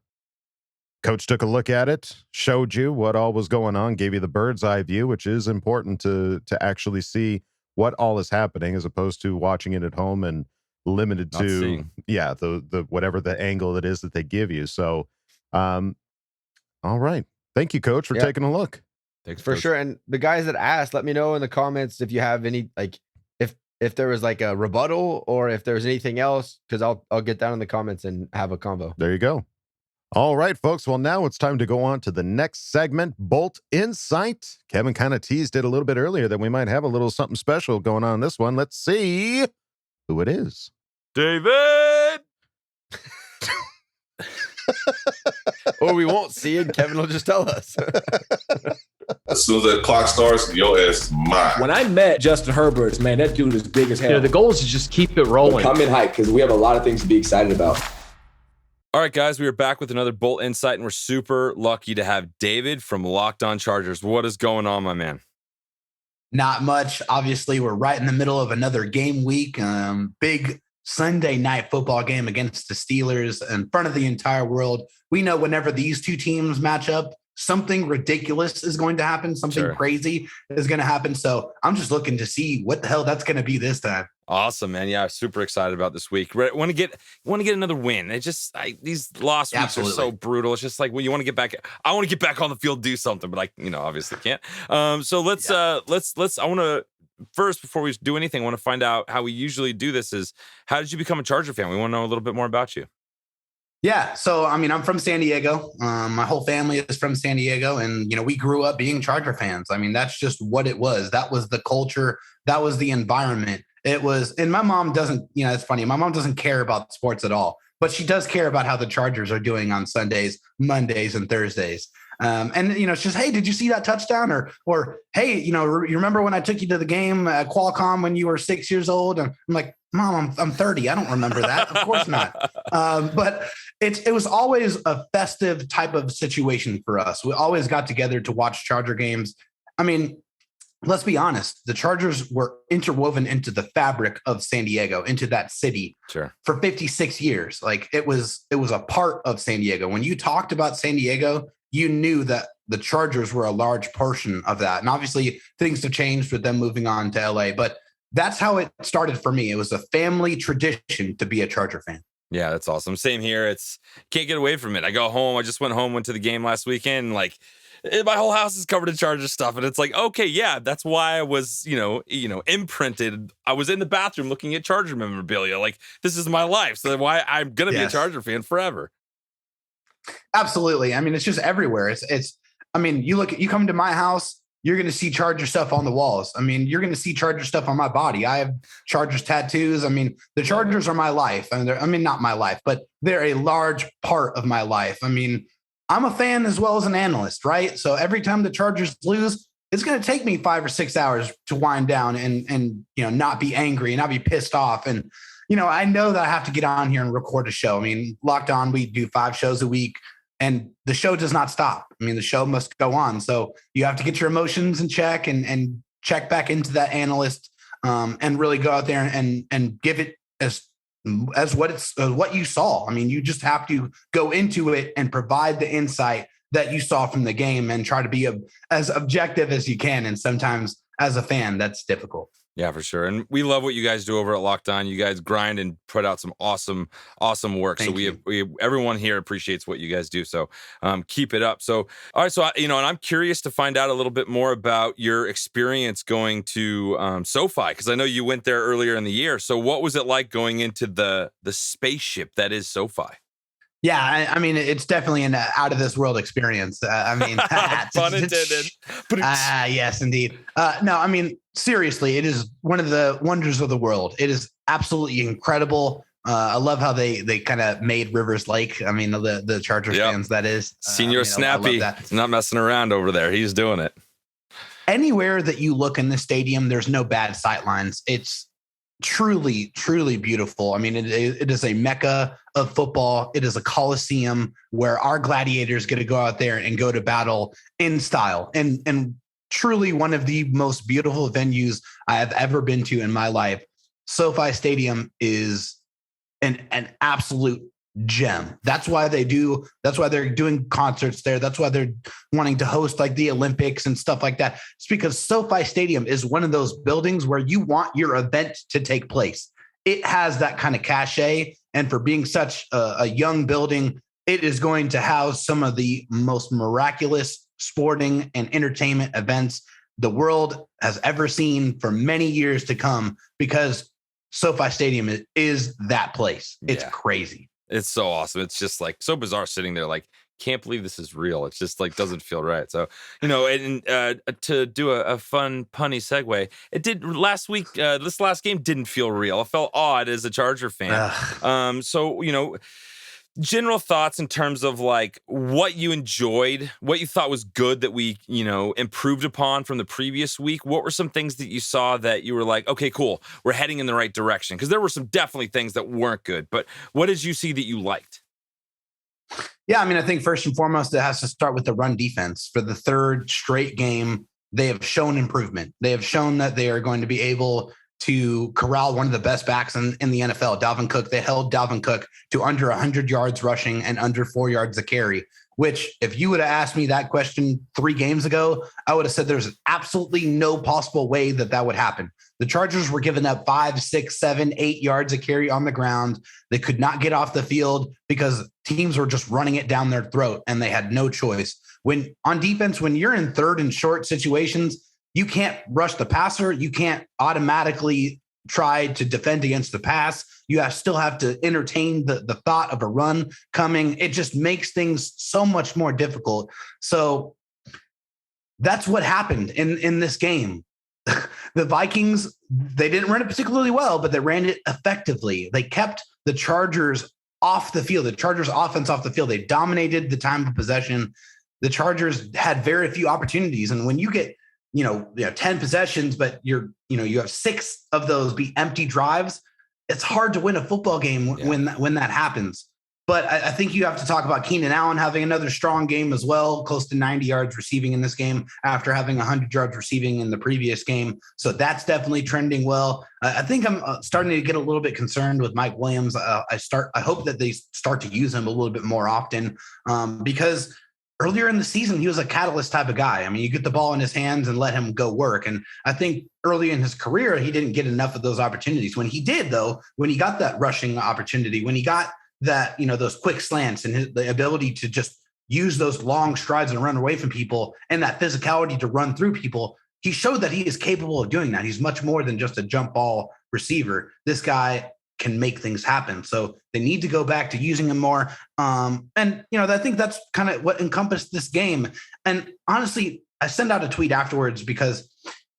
Coach took a look at it, showed you what all was going on, gave you the bird's eye view, which is important to actually see what all is happening as opposed to watching it at home and limited to, the whatever the angle it is that they give you. So, all right. Thank you, Coach, for taking a look. Thanks, for Coach. sure. And the guys that asked, let me know in the comments if you have any, like, if there was like a rebuttal or if there's anything else, because I'll get down in the comments and have a convo. There you go. All right, folks. Well, now it's time to go on to the next segment, Bolt Insight. Kevin kind of teased it a little bit earlier that we might have a little something special going on in this one. Let's see who it is. David! Or we won't see it. Kevin will just tell us. As soon as that clock starts, your ass is mine. When I met Justin Herbert, man, that dude is big as hell. You know, the goal is to just keep it rolling. Come in hype because we have a lot of things to be excited about. All right, guys, we are back with another Bolt Insight, and we're super lucky to have David from Locked On Chargers. What is going on, my man? Not much. Obviously, we're right in the middle of another game week. Big Sunday night football game against the Steelers in front of the entire world. We know whenever these two teams match up, something ridiculous is going to happen. Something crazy is going to happen. So I'm just looking to see what the hell that's going to be this time. Awesome, man. Yeah, super excited about this week. Want to get another win. It just these lost weeks are so brutal. It's just like, well, you want to get back. I want to get back on the field, do something, but obviously can't. So let's. I want to first, before we do anything, I want to find out how we usually do this. Is how did you become a Charger fan? We want to know a little bit more about you. Yeah. So, I mean, I'm from San Diego. My whole family is from San Diego, and, we grew up being Charger fans. I mean, that's just what it was. That was the culture. That was the environment. It was, and my mom doesn't, it's funny. My mom doesn't care about sports at all, but she does care about how the Chargers are doing on Sundays, Mondays, and Thursdays. And it's just, hey, did you see that touchdown? Or hey, you remember when I took you to the game at Qualcomm when you were 6 years old? And I'm like, Mom, I'm 30. I don't remember that. Of course not. But it was always a festive type of situation for us. We always got together to watch Charger games. I mean, let's be honest. The Chargers were interwoven into the fabric of San Diego, into that city for 56 years. Like it was a part of San Diego. When you talked about San Diego, you knew that the Chargers were a large portion of that. And obviously things have changed with them moving on to LA, but that's how it started for me. It was a family tradition to be a Charger fan. Yeah, that's awesome. Same here. Can't get away from it. I go home. I just went to the game last weekend. Like my whole house is covered in Charger stuff. And it's like, okay, yeah, that's why I was, imprinted. I was in the bathroom looking at Charger memorabilia. Like this is my life. So why I'm going to be a Charger fan forever. Absolutely. I mean, it's just everywhere. You come to my house, you're going to see Charger stuff on the walls. I mean, you're going to see Charger stuff on my body. I have Chargers tattoos. I mean, the Chargers are my life. Not my life, but they're a large part of my life. I mean, I'm a fan as well as an analyst, right? So every time the Chargers lose, it's going to take me 5 or 6 hours to wind down and not be angry and not be pissed off. And, I know that I have to get on here and record a show. I mean, Locked On, we do 5 shows a week. And the show does not stop. I mean, the show must go on. So you have to get your emotions in check and check back into that analyst and really go out there and give it as what you saw. I mean, you just have to go into it and provide the insight that you saw from the game and try to be as objective as you can. And sometimes as a fan, that's difficult. Yeah, for sure. And we love what you guys do over at Locked On. You guys grind and put out some awesome work. Thank so we everyone here appreciates what you guys do. So keep it up. So, all right. So, and I'm curious to find out a little bit more about your experience going to SoFi, because I know you went there earlier in the year. So what was it like going into the spaceship that is SoFi? Yeah, I mean, it's definitely an out of this world experience. I mean, pun intended. Yes, indeed. No, I mean, seriously, it is one of the wonders of the world. It is absolutely incredible. I love how they kind of made Rivers Lake. I mean, the Chargers fans, that is. Senior Snappy, not messing around over there. He's doing it. Anywhere that you look in the stadium, there's no bad sightlines. It's truly, truly beautiful. I mean, it is a mecca of football. It is a coliseum where our gladiators get to go out there and go to battle in style. And truly one of the most beautiful venues I have ever been to in my life. SoFi Stadium is an absolute gem. That's why they're doing concerts there. That's why they're wanting to host like the Olympics and stuff like that. It's because SoFi Stadium is one of those buildings where you want your event to take place. It has that kind of cachet. And for being such a young building, it is going to house some of the most miraculous sporting and entertainment events the world has ever seen for many years to come, because SoFi Stadium is that place. It's crazy. It's so awesome. It's just like so bizarre sitting there, like, can't believe this is real. It's just like doesn't feel right. So, and to do a fun punny segue, it did last week. This last game didn't feel real. It felt odd as a Charger fan. So, general thoughts in terms of like what you enjoyed, what you thought was good that we, improved upon from the previous week. What were some things that you saw that you were like, okay, cool, we're heading in the right direction? Because there were some definitely things that weren't good, but what did you see that you liked? Yeah, I mean, I think first and foremost, it has to start with the run defense. For the third straight game, they have shown improvement. They have shown that they are going to be able to corral one of the best backs in the NFL, Dalvin Cook. They held Dalvin Cook to under 100 yards rushing and under 4 yards a carry, which if you would have asked me that question 3 games ago, I would have said there's absolutely no possible way that would happen. The Chargers were giving up 5, 6, 7, 8 yards a carry on the ground. They could not get off the field because teams were just running it down their throat and they had no choice. When on defense, when you're in third and short situations, you can't rush the passer. You can't automatically try to defend against the pass. You still have to entertain the thought of a run coming. It just makes things so much more difficult. So that's what happened in this game. The Vikings, they didn't run it particularly well, but they ran it effectively. They kept the Chargers off the field, the Chargers offense off the field. They dominated the time of possession. The Chargers had very few opportunities. And when you get 10 possessions, but you have 6 of those be empty drives, it's hard to win a football game when that happens. But I think you have to talk about Keenan Allen having another strong game as well, close to 90 yards receiving in this game after having 100 yards receiving in the previous game. So that's definitely trending well. I think I'm starting to get a little bit concerned with Mike Williams. I hope that they start to use him a little bit more often because earlier in the season, he was a catalyst type of guy. I mean, you get the ball in his hands and let him go work. And I think early in his career, he didn't get enough of those opportunities. When he did, though, when he got that rushing opportunity, when he got that, those quick slants and the ability to just use those long strides and run away from people and that physicality to run through people, he showed that he is capable of doing that. He's much more than just a jump ball receiver. This guy can make things happen. So they need to go back to using him more. I think that's kind of what encompassed this game. And honestly, I sent out a tweet afterwards because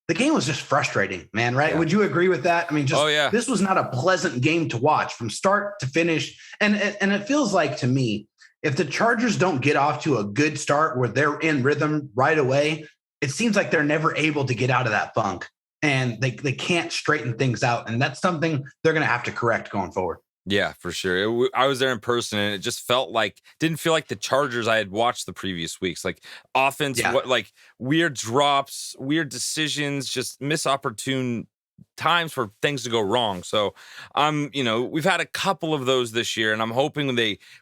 the game was just frustrating, man. Right? Yeah. Would you agree with that? I mean, This was not a pleasant game to watch from start to finish. And it feels like to me, if the Chargers don't get off to a good start where they're in rhythm right away, it seems like they're never able to get out of that funk. And they can't straighten things out. And that's something they're going to have to correct going forward. Yeah, for sure. I was there in person and it just didn't feel like the Chargers I had watched the previous weeks. Like offense, like weird drops, weird decisions, just missed opportune times for things to go wrong. So we've had a couple of those this year, and I'm hoping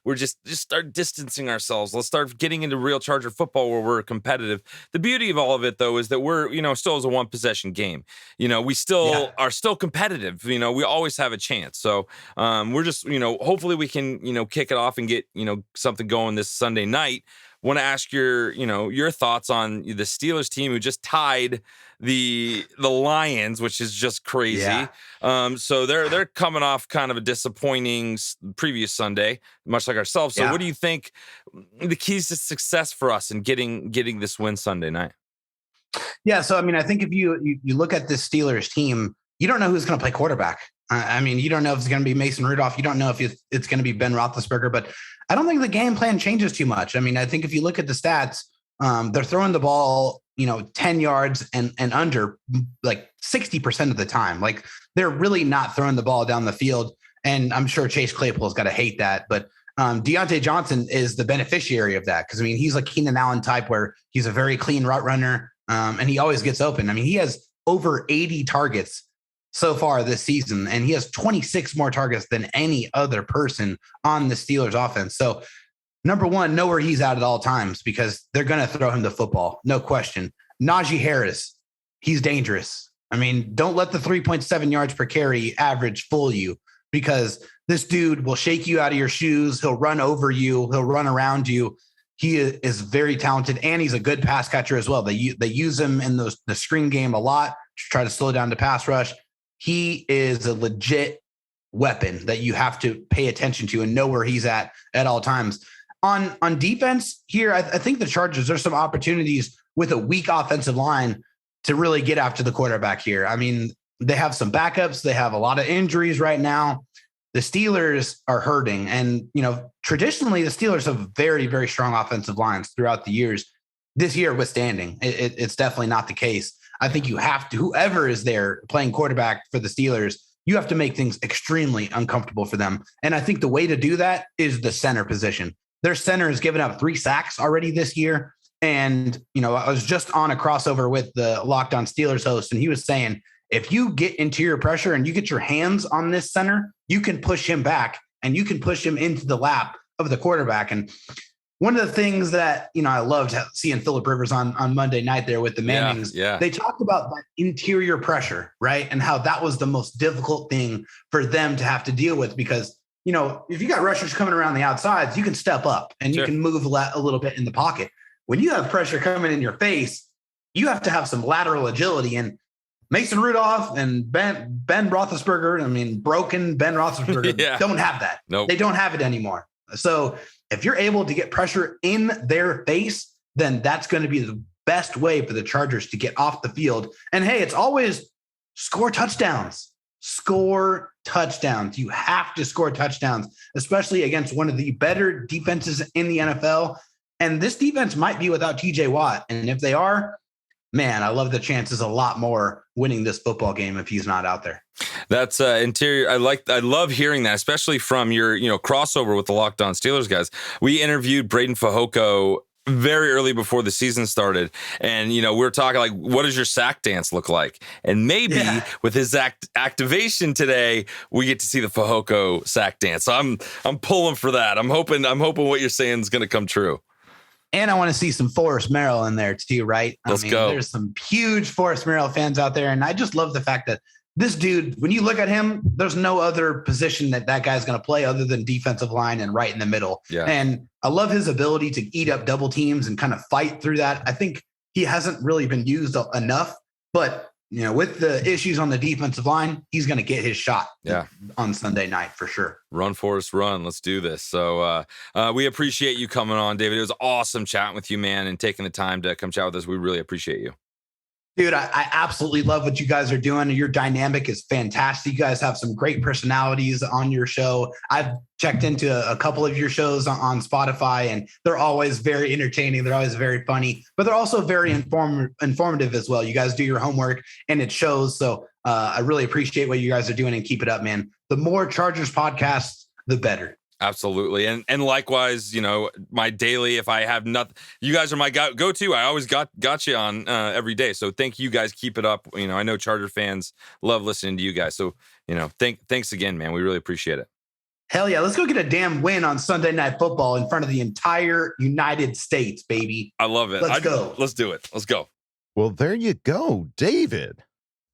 we're just start distancing ourselves. Let's start getting into real Charger football where we're competitive. The beauty of all of it, though, is that we're, still as a one possession game. We still are still competitive. We always have a chance. So we're just, hopefully we can, kick it off and get, something going this Sunday night. Want to ask your thoughts on the Steelers team who just tied the Lions, which is just crazy. Yeah. So they're coming off kind of a disappointing previous Sunday, much like ourselves. So what do you think the keys to success for us in getting this win Sunday night? Yeah. So, I think if you look at this Steelers team, you don't know who's going to play quarterback. You don't know if it's going to be Mason Rudolph. You don't know if it's going to be Ben Roethlisberger, but I don't think the game plan changes too much. I think if you look at the stats, they're throwing the ball, 10 yards and under like 60% of the time. Like they're really not throwing the ball down the field. And I'm sure Chase Claypool's got to hate that. But Deontay Johnson is the beneficiary of that. Because, he's like Keenan Allen type where he's a very clean route runner and he always gets open. He has over 80 targets so far this season, and he has 26 more targets than any other person on the Steelers offense. So number one, know where he's at all times because they're going to throw him the football. No question. Najee Harris, he's dangerous. Don't let the 3.7 yards per carry average fool you because this dude will shake you out of your shoes. He'll run over you. He'll run around you. He is very talented, and he's a good pass catcher as well. They use him in the screen game a lot to try to slow down the pass rush. He is a legit weapon that you have to pay attention to and know where he's at all times. On defense here, I think the Chargers, there's some opportunities with a weak offensive line to really get after the quarterback here. They have some backups. They have a lot of injuries right now. The Steelers are hurting. And, traditionally the Steelers have very, very strong offensive lines throughout the years. This year withstanding, it's definitely not the case. I think you have to, whoever is there playing quarterback for the Steelers, you have to make things extremely uncomfortable for them. And I think the way to do that is the center position. Their center has given up 3 sacks already this year. And, I was just on a crossover with the Locked On Steelers host, and he was saying, if you get interior pressure and you get your hands on this center, you can push him back and you can push him into the lap of the quarterback. And one of the things that, I loved seeing Phillip Rivers on Monday night there with the Mannings, they talked about that interior pressure, right? And how that was the most difficult thing for them to have to deal with because, if you got rushers coming around the outsides, you can step up and you can move a little bit in the pocket. When you have pressure coming in your face, you have to have some lateral agility. And Mason Rudolph and Ben Roethlisberger, broken Ben Roethlisberger, don't have that. Nope. They don't have it anymore. So if you're able to get pressure in their face, then that's going to be the best way for the Chargers to get off the field. And hey, it's always score touchdowns. Score touchdowns. You have to score touchdowns, especially against one of the better defenses in the NFL. And this defense might be without TJ Watt. And if they are, man, I love the chances a lot more winning this football game if he's not out there. That's interior. I love hearing that, especially from your, crossover with the Locked On Steelers guys. We interviewed Braden Fehoko very early before the season started. And, we were talking like, what does your sack dance look like? And maybe with his activation today, we get to see the Fehoko sack dance. So I'm pulling for that. I'm hoping what you're saying is going to come true. And I want to see some Forrest Merrill in there too, right? Let's go. There's some huge Forrest Merrill fans out there. And I just love the fact that this dude, when you look at him, there's no other position that guy's going to play other than defensive line and right in the middle. Yeah. And I love his ability to eat up double teams and kind of fight through that. I think he hasn't really been used enough, but with the issues on the defensive line, he's going to get his shot on Sunday night for sure. Run, Forrest, run. Let's do this. So we appreciate you coming on, David. It was awesome chatting with you, man, and taking the time to come chat with us. We really appreciate you. Dude, I absolutely love what you guys are doing. Your dynamic is fantastic. You guys have some great personalities on your show. I've checked into a couple of your shows on Spotify, and they're always very entertaining. They're always very funny, but they're also very informative as well. You guys do your homework, and it shows. So I really appreciate what you guys are doing, and keep it up, man. The more Chargers podcasts, the better. Absolutely. And likewise, my daily, if I have nothing, you guys are my go-to. I always got you on every day. So thank you guys. Keep it up. I know Charger fans love listening to you guys. So, thanks again, man. We really appreciate it. Hell yeah. Let's go get a damn win on Sunday Night Football in front of the entire United States, baby. I love it. Let's go. Let's do it. Let's go. Well, there you go, David.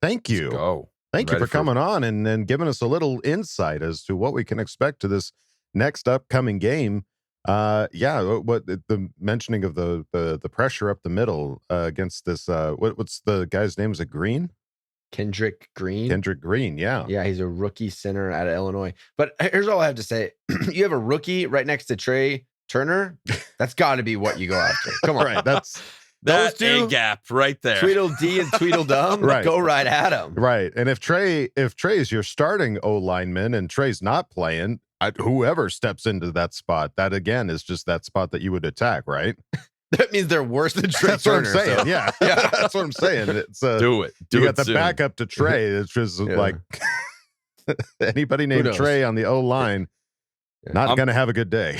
Thank you. Let's go. Thank you for coming on and giving us a little insight as to what we can expect to this next upcoming game. What the mentioning of the pressure up the middle against this what's the guy's name? Is it Green? Kendrick Green. Kendrick Green, yeah. Yeah, he's a rookie center out of Illinois. But here's all I have to say. You have a rookie right next to Trey Turner. That's got to be what you go after. Come on. Right, that's those two, A gap right there. Tweedledee and Tweedledum, right. Go right at him. Right. And if Trey is your starting O lineman and Trey's not playing, whoever steps into that spot, that again is just that spot that you would attack, right? That means they're worse than Trey That's Turner. what I'm saying. So. Yeah, that's what I'm saying. It's do it. You got the backup to Trey. It's just like anybody named Trey on the O line, not going to have a good day.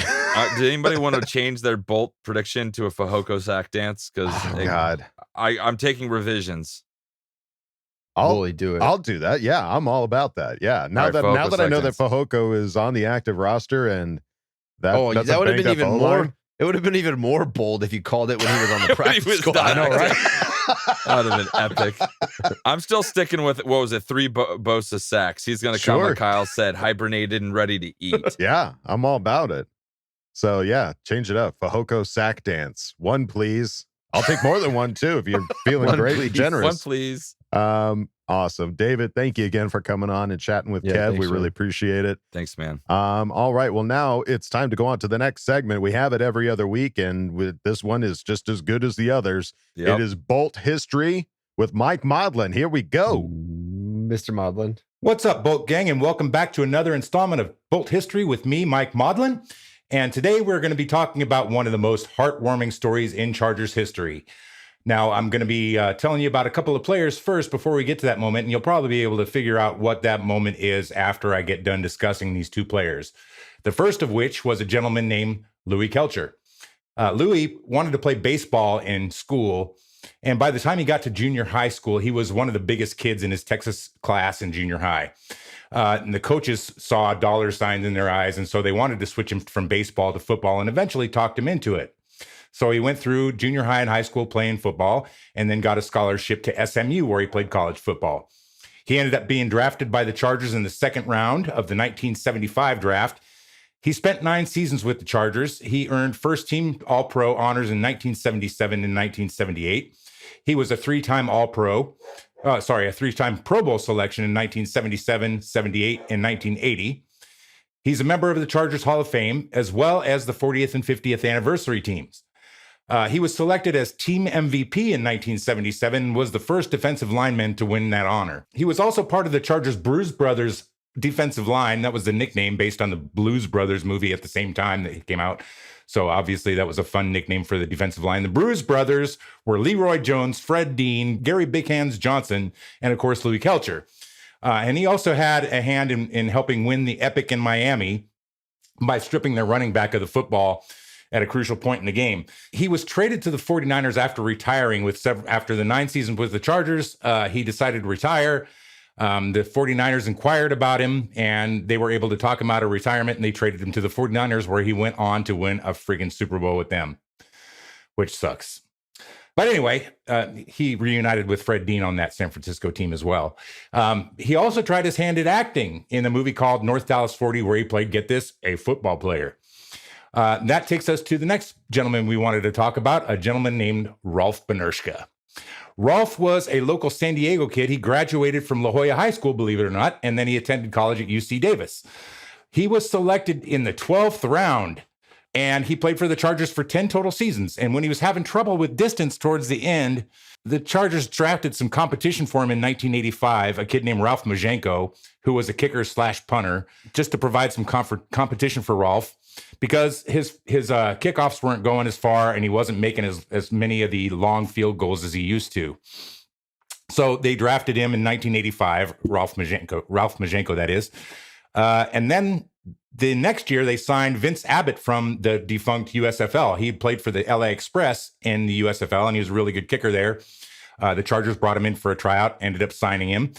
Did anybody want to change their bolt prediction to a Fajoko sack dance? Because God, I'm taking revisions. I'll do it. I'll do that. Yeah, I'm all about that. Yeah. Now that I know that Fajoko is on the active roster and that would have been even more. It would have been even more bold if you called it when he was on the practice squad. I know, right? That would have been epic. I'm still sticking with, 3 Bosa sacks. He's going to come, like Kyle said, hibernated and ready to eat. Yeah, I'm all about it. So, yeah, change it up. Fajoko sack dance. 1, please. I'll take more than 1, too, if you're feeling great and generous. 1, please. Awesome. David, thank you again for coming on and chatting with Kev. We really appreciate it. Thanks, man. All right. Well, now it's time to go on to the next segment. We have it every other week, and this one is just as good as the others. It is Bolt History with Mike Modlin. Here we go. Mr. Modlin. What's up, Bolt Gang, and welcome back to another installment of Bolt History with me, Mike Modlin. And today we're going to be talking about one of the most heartwarming stories in Chargers history. Now, I'm going to be telling you about a couple of players first before we get to that moment, and you'll probably be able to figure out what that moment is after I get done discussing these 2 players. The first of which was a gentleman named Louie Kelcher. Louie wanted to play baseball in school, and by the time he got to junior high school, he was one of the biggest kids in his Texas class in junior high. And the coaches saw dollar signs in their eyes, and so they wanted to switch him from baseball to football and eventually talked him into it. So he went through junior high and high school playing football and then got a scholarship to SMU where he played college football. He ended up being drafted by the Chargers in the 2nd round of the 1975 draft. He spent 9 seasons with the Chargers. He earned first-team All-Pro honors in 1977 and 1978. He was a 3-time All-Pro, a 3-time Pro Bowl selection in 1977, 78, and 1980. He's a member of the Chargers Hall of Fame, as well as the 40th and 50th anniversary teams. He was selected as team MVP in 1977 and was the first defensive lineman to win that honor. He was also part of the Chargers Blues Brothers defensive line. That was the nickname based on the Blues Brothers movie at the same time that it came out. So obviously that was a fun nickname for the defensive line. The Blues Brothers were Leroy Jones, Fred Dean, Gary Big Hands Johnson, and of course Louie Kelcher. And he also had a hand in helping win the Epic in Miami by stripping their running back of the football at a crucial point in the game. He was traded to the 49ers after retiring after the 9 seasons with the Chargers. He decided to retire. The 49ers inquired about him, and they were able to talk him out of retirement, and they traded him to the 49ers, where he went on to win a friggin' Super Bowl with them, which sucks. But anyway, he reunited with Fred Dean on that San Francisco team as well. He also tried his hand at acting in a movie called North Dallas 40, where he played, get this, a football player. That takes us to the next gentleman we wanted to talk about, a gentleman named Rolf Benerschke. Rolf was a local San Diego kid. He graduated from La Jolla High School, believe it or not, and then he attended college at UC Davis. He was selected in the 12th round, and he played for the Chargers for 10 total seasons. And when he was having trouble with distance towards the end, the Chargers drafted some competition for him in 1985, a kid named Ralph Majenko, who was a kicker/punter, just to provide some competition for Rolf, because his kickoffs weren't going as far and he wasn't making as many of the long field goals as he used to. So they drafted him in 1985, Ralph Majenko, that is. And then The next year, they signed Vince Abbott from the defunct USFL. He played for the LA Express in the USFL, and he was a really good kicker there. The Chargers brought him in for a tryout, ended up signing him.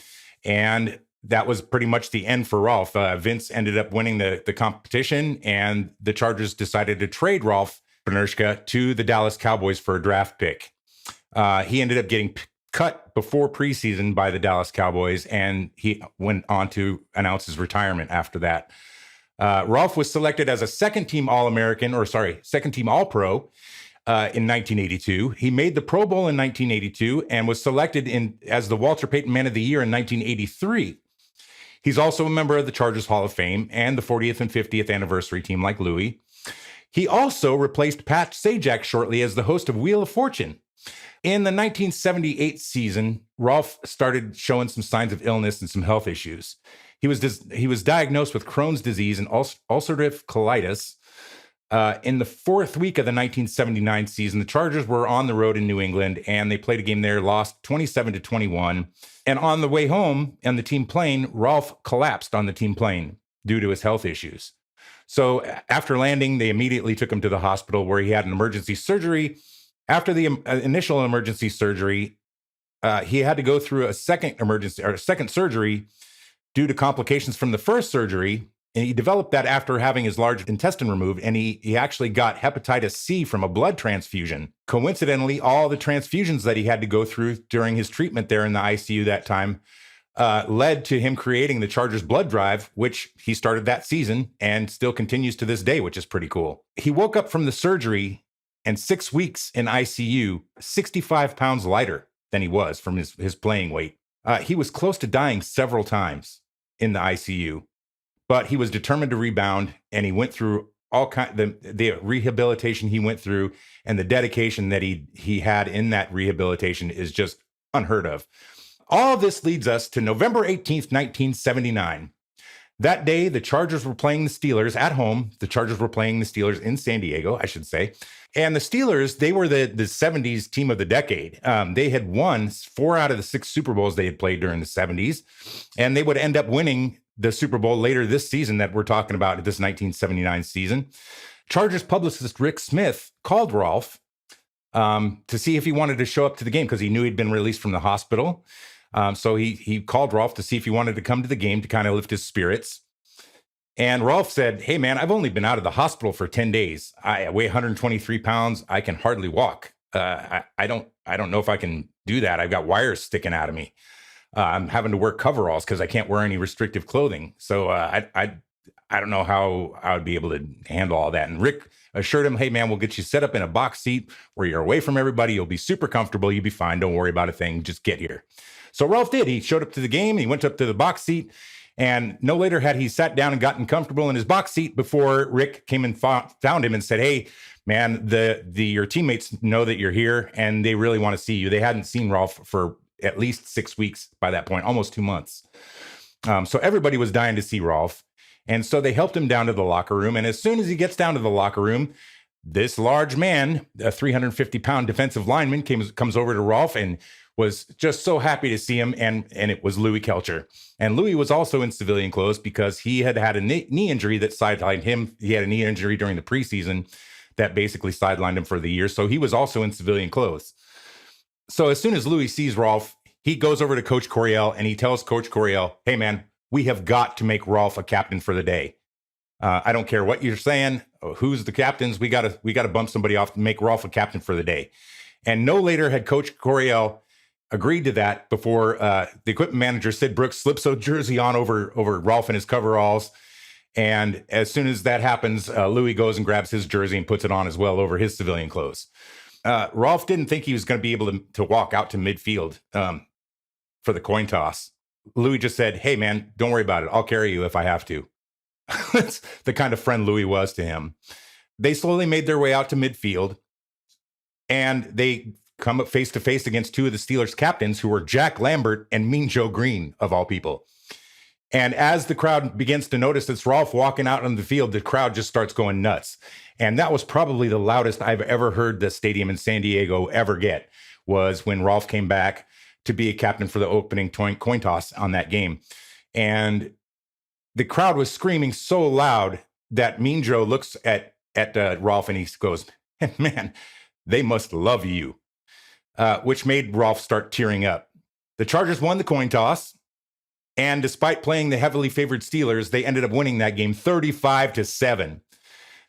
And that was pretty much the end for Rolf. Vince ended up winning the competition, and the Chargers decided to trade Rolf Benirschke to the Dallas Cowboys for a draft pick. He ended up getting cut before preseason by the Dallas Cowboys, and he went on to announce his retirement after that. Rolf was selected as a second-team All-American, second-team All-Pro in 1982. He made the Pro Bowl in 1982 and was selected as the Walter Payton Man of the Year in 1983. He's also a member of the Chargers Hall of Fame and the 40th and 50th anniversary team like Louie. He also replaced Pat Sajak shortly as the host of Wheel of Fortune. In the 1978 season, Rolf started showing some signs of illness and some health issues. He was diagnosed with Crohn's disease and ulcerative colitis. In the fourth week of the 1979 season, the Chargers were on the road in New England, and they played a game there, lost 27-21. And on the way home, on the team plane, Rolf collapsed on the team plane due to his health issues. So after landing, they immediately took him to the hospital where he had an emergency surgery. After the initial emergency surgery, he had to go through a second surgery due to complications from the first surgery. And he developed that after having his large intestine removed, and he actually got hepatitis C from a blood transfusion. Coincidentally, all the transfusions that he had to go through during his treatment there in the ICU that time led to him creating the Chargers blood drive, which he started that season and still continues to this day, which is pretty cool. He woke up from the surgery and 6 weeks in ICU, 65 pounds lighter than he was from his playing weight. He was close to dying several times in the ICU, but he was determined to rebound, and he went through the rehabilitation he went through, and the dedication that he had in that rehabilitation is just unheard of. All of this leads us to November 18th, 1979. That day, the Chargers were playing the Steelers at home. The Chargers were playing the Steelers in San Diego, I should say. And the Steelers, they were the 70s team of the decade. They had won 4 out of the 6 Super Bowls they had played during the 70s. And they would end up winning the Super Bowl later this season that we're talking about, this 1979 season. Chargers publicist Rick Smith called Rolf to see if he wanted to show up to the game because he knew he'd been released from the hospital. So he called Rolf to see if he wanted to come to the game to kind of lift his spirits. And Rolf said, "Hey, man, I've only been out of the hospital for 10 days. I weigh 123 pounds. I can hardly walk. I don't know if I can do that. I've got wires sticking out of me. I'm having to wear coveralls because I can't wear any restrictive clothing. So I don't know how I would be able to handle all that." And Rick assured him, "Hey, man, we'll get you set up in a box seat where you're away from everybody. You'll be super comfortable. You'll be fine. Don't worry about a thing. Just get here." So Rolf did. He showed up to the game. He went up to the box seat. And no later had he sat down and gotten comfortable in his box seat before Rick came and found him and said, "Hey, man, your teammates know that you're here and they really want to see you." They hadn't seen Rolf for at least 6 weeks by that point, almost 2 months. So everybody was dying to see Rolf. And so they helped him down to the locker room. And as soon as he gets down to the locker room, this large man, a 350-pound defensive lineman, comes over to Rolf and was just so happy to see him, and it was Louie Kelcher. And Louie was also in civilian clothes because he had a knee injury that sidelined him. He had a knee injury during the preseason that basically sidelined him for the year. So he was also in civilian clothes. So as soon as Louie sees Rolf, he goes over to Coach Coryell and he tells Coach Coryell, "Hey, man, we have got to make Rolf a captain for the day. I don't care what you're saying. Who's the captains? We got to bump somebody off to make Rolf a captain for the day." And no later had Coach Coryell agreed to that before the equipment manager, Sid Brooks, slips a jersey on over Rolf and his coveralls. And as soon as that happens, Louie goes and grabs his jersey and puts it on as well over his civilian clothes. Rolf didn't think he was going to be able to walk out to midfield for the coin toss. Louie just said, "Hey, man, don't worry about it. I'll carry you if I have to." That's the kind of friend Louie was to him. They slowly made their way out to midfield, and they come up face to face against 2 of the Steelers captains, who were Jack Lambert and Mean Joe Green, of all people. And as the crowd begins to notice it's Rolf walking out on the field, the crowd just starts going nuts. And that was probably the loudest I've ever heard the stadium in San Diego ever get, was when Rolf came back to be a captain for the opening coin toss on that game. And the crowd was screaming so loud that Mean Joe looks at Rolf and he goes, "Man, they must love you," which made Rolf start tearing up. The Chargers won the coin toss, and despite playing the heavily favored Steelers, they ended up winning that game 35-7.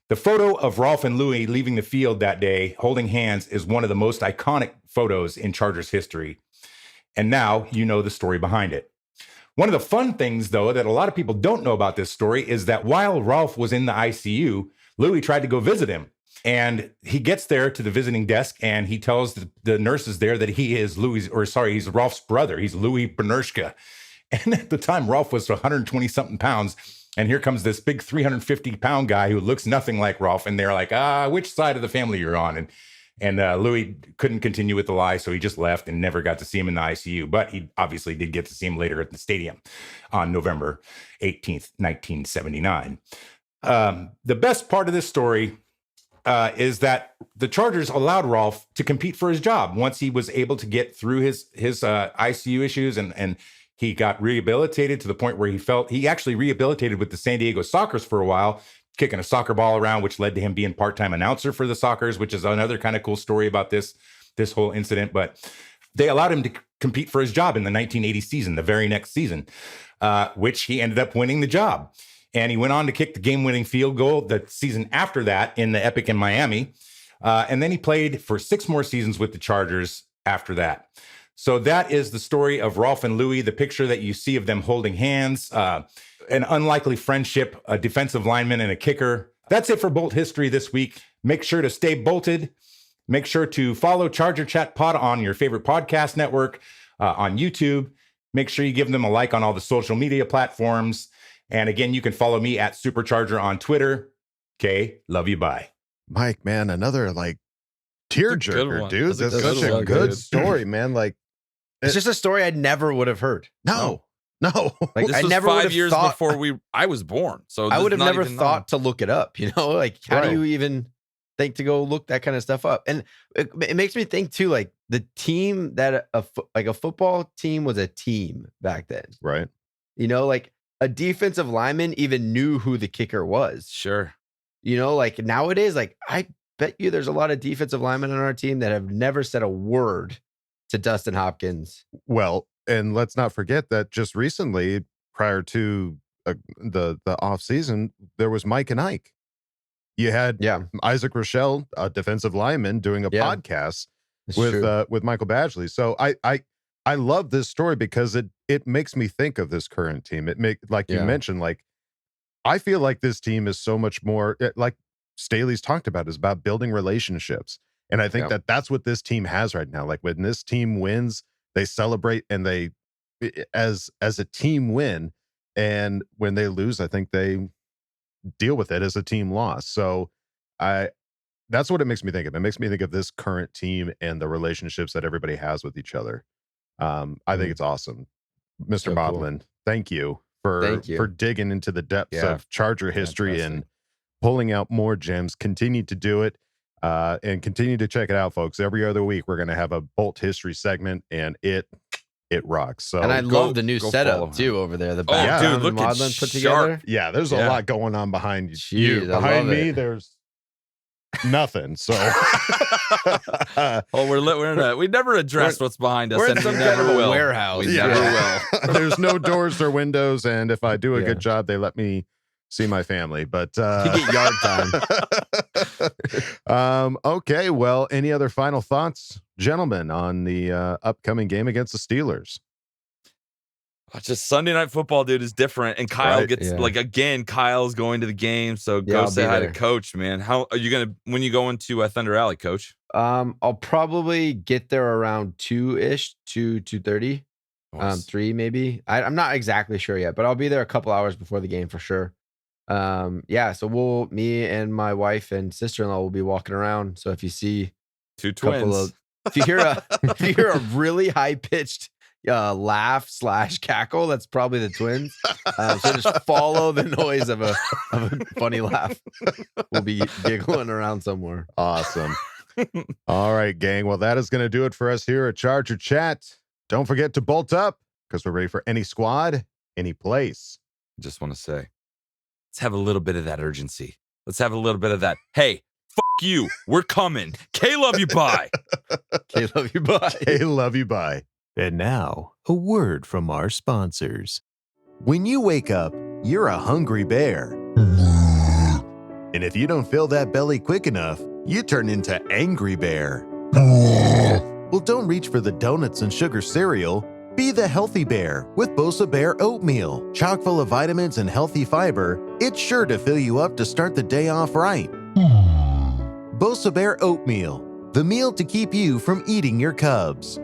The photo of Rolf and Louie leaving the field that day holding hands is one of the most iconic photos in Chargers history. And now you know the story behind it. One of the fun things, though, that a lot of people don't know about this story is that while Rolf was in the ICU, Louie tried to go visit him. And he gets there to the visiting desk and he tells the nurses there that he is he's Rolf's brother. He's Louie Benershka. And at the time, Rolf was 120-something pounds. And here comes this big 350-pound guy who looks nothing like Rolf. And they're like, which side of the family you're on? And Louie couldn't continue with the lie, so he just left and never got to see him in the ICU. But he obviously did get to see him later at the stadium on November 18th, 1979. The best part of this story is that the Chargers allowed Rolf to compete for his job once he was able to get through his ICU issues and he got rehabilitated to the point where he actually rehabilitated with the San Diego Sockers for a while, kicking a soccer ball around, which led to him being part-time announcer for the Sockers, which is another kind of cool story about this whole incident. But they allowed him to compete for his job in the 1980 season, the very next season, which he ended up winning the job. And he went on to kick the game-winning field goal the season after that in the Epic in Miami. And then he played for 6 more seasons with the Chargers after that. So that is the story of Rolf and Louie, the picture that you see of them holding hands, an unlikely friendship, a defensive lineman and a kicker. That's it for Bolt History this week. Make sure to stay bolted. Make sure to follow Charger Chat Pod on your favorite podcast network, on YouTube. Make sure you give them a like on all the social media platforms. And again, you can follow me at Supercharger on Twitter. Okay, love you, bye. Mike, man, another tearjerker, dude. That's such a one, good dude. story, man. It's just a story I never would have heard. No. Like this I was never 5 years thought, before I was born. So I would have never even thought to look it up. How do you even think to go look that kind of stuff up? And it makes me think too, like the team that a football team was a team back then, right? Like a defensive lineman even knew who the kicker was. Sure. Like nowadays, like I bet you there's a lot of defensive linemen on our team that have never said a word to Dustin Hopkins. Well, and let's not forget that just recently, prior to the off season, there was Mike and Ike. You had Isaac Rochelle, a defensive lineman, doing a podcast with Michael Badgley. So I love this story because it makes me think of this current team. You mentioned, like I feel like this team is so much more like Staley's talked about, is about building relationships. And I think that that's what this team has right now. Like when this team wins, they celebrate and they, as a team win. And when they lose, I think they deal with it as a team loss. So that's what it makes me think of. It makes me think of this current team and the relationships that everybody has with each other. I think it's awesome. Mr. Modlin, thank you for digging into the depths of Charger history and pulling out more gems. Continue to do it. And continue to check it out, folks. Every other week, we're going to have a Bolt History segment, and it rocks. So, and I love the new setup too over there. The background dude, Modlin put together. Yeah, there's a lot going on behind you. Behind me, there's nothing. So, we never addressed what's behind us, we're and in some we never kind of a will. warehouse. We never will. There's no doors or windows, and if I do a good job, they let me see my family. But you get yard time. Okay, well, any other final thoughts, gentlemen, on the upcoming game against the Steelers? Just Sunday Night Football, dude, is different. And Kyle gets Kyle's going to the game. So go say hi to Coach, man. How are you when you go into Thunder Alley, Coach? I'll probably get there around 2-ish, 2:30, 3 maybe. I'm not exactly sure yet, but I'll be there a couple hours before the game for sure. So me and my wife and sister-in-law will be walking around. So if you see two twins, if you hear a really high-pitched laugh / cackle, that's probably the twins. So just follow the noise of a funny laugh. We'll be giggling around somewhere. Awesome. All right, gang. Well, that is going to do it for us here at Charger Chat. Don't forget to bolt up because we're ready for any squad, any place. just want to say, let's have a little bit of that urgency. Let's have a little bit of that. Hey, fuck you. We're coming. K love you. Bye. K love you. Bye. K love you. Bye. And now, a word from our sponsors. When you wake up, you're a hungry bear. And if you don't fill that belly quick enough, you turn into Angry Bear. Well, don't reach for the donuts and sugar cereal. Be the healthy bear with Bosa Bear Oatmeal. Chock full of vitamins and healthy fiber, it's sure to fill you up to start the day off right. Bosa Bear Oatmeal, the meal to keep you from eating your cubs.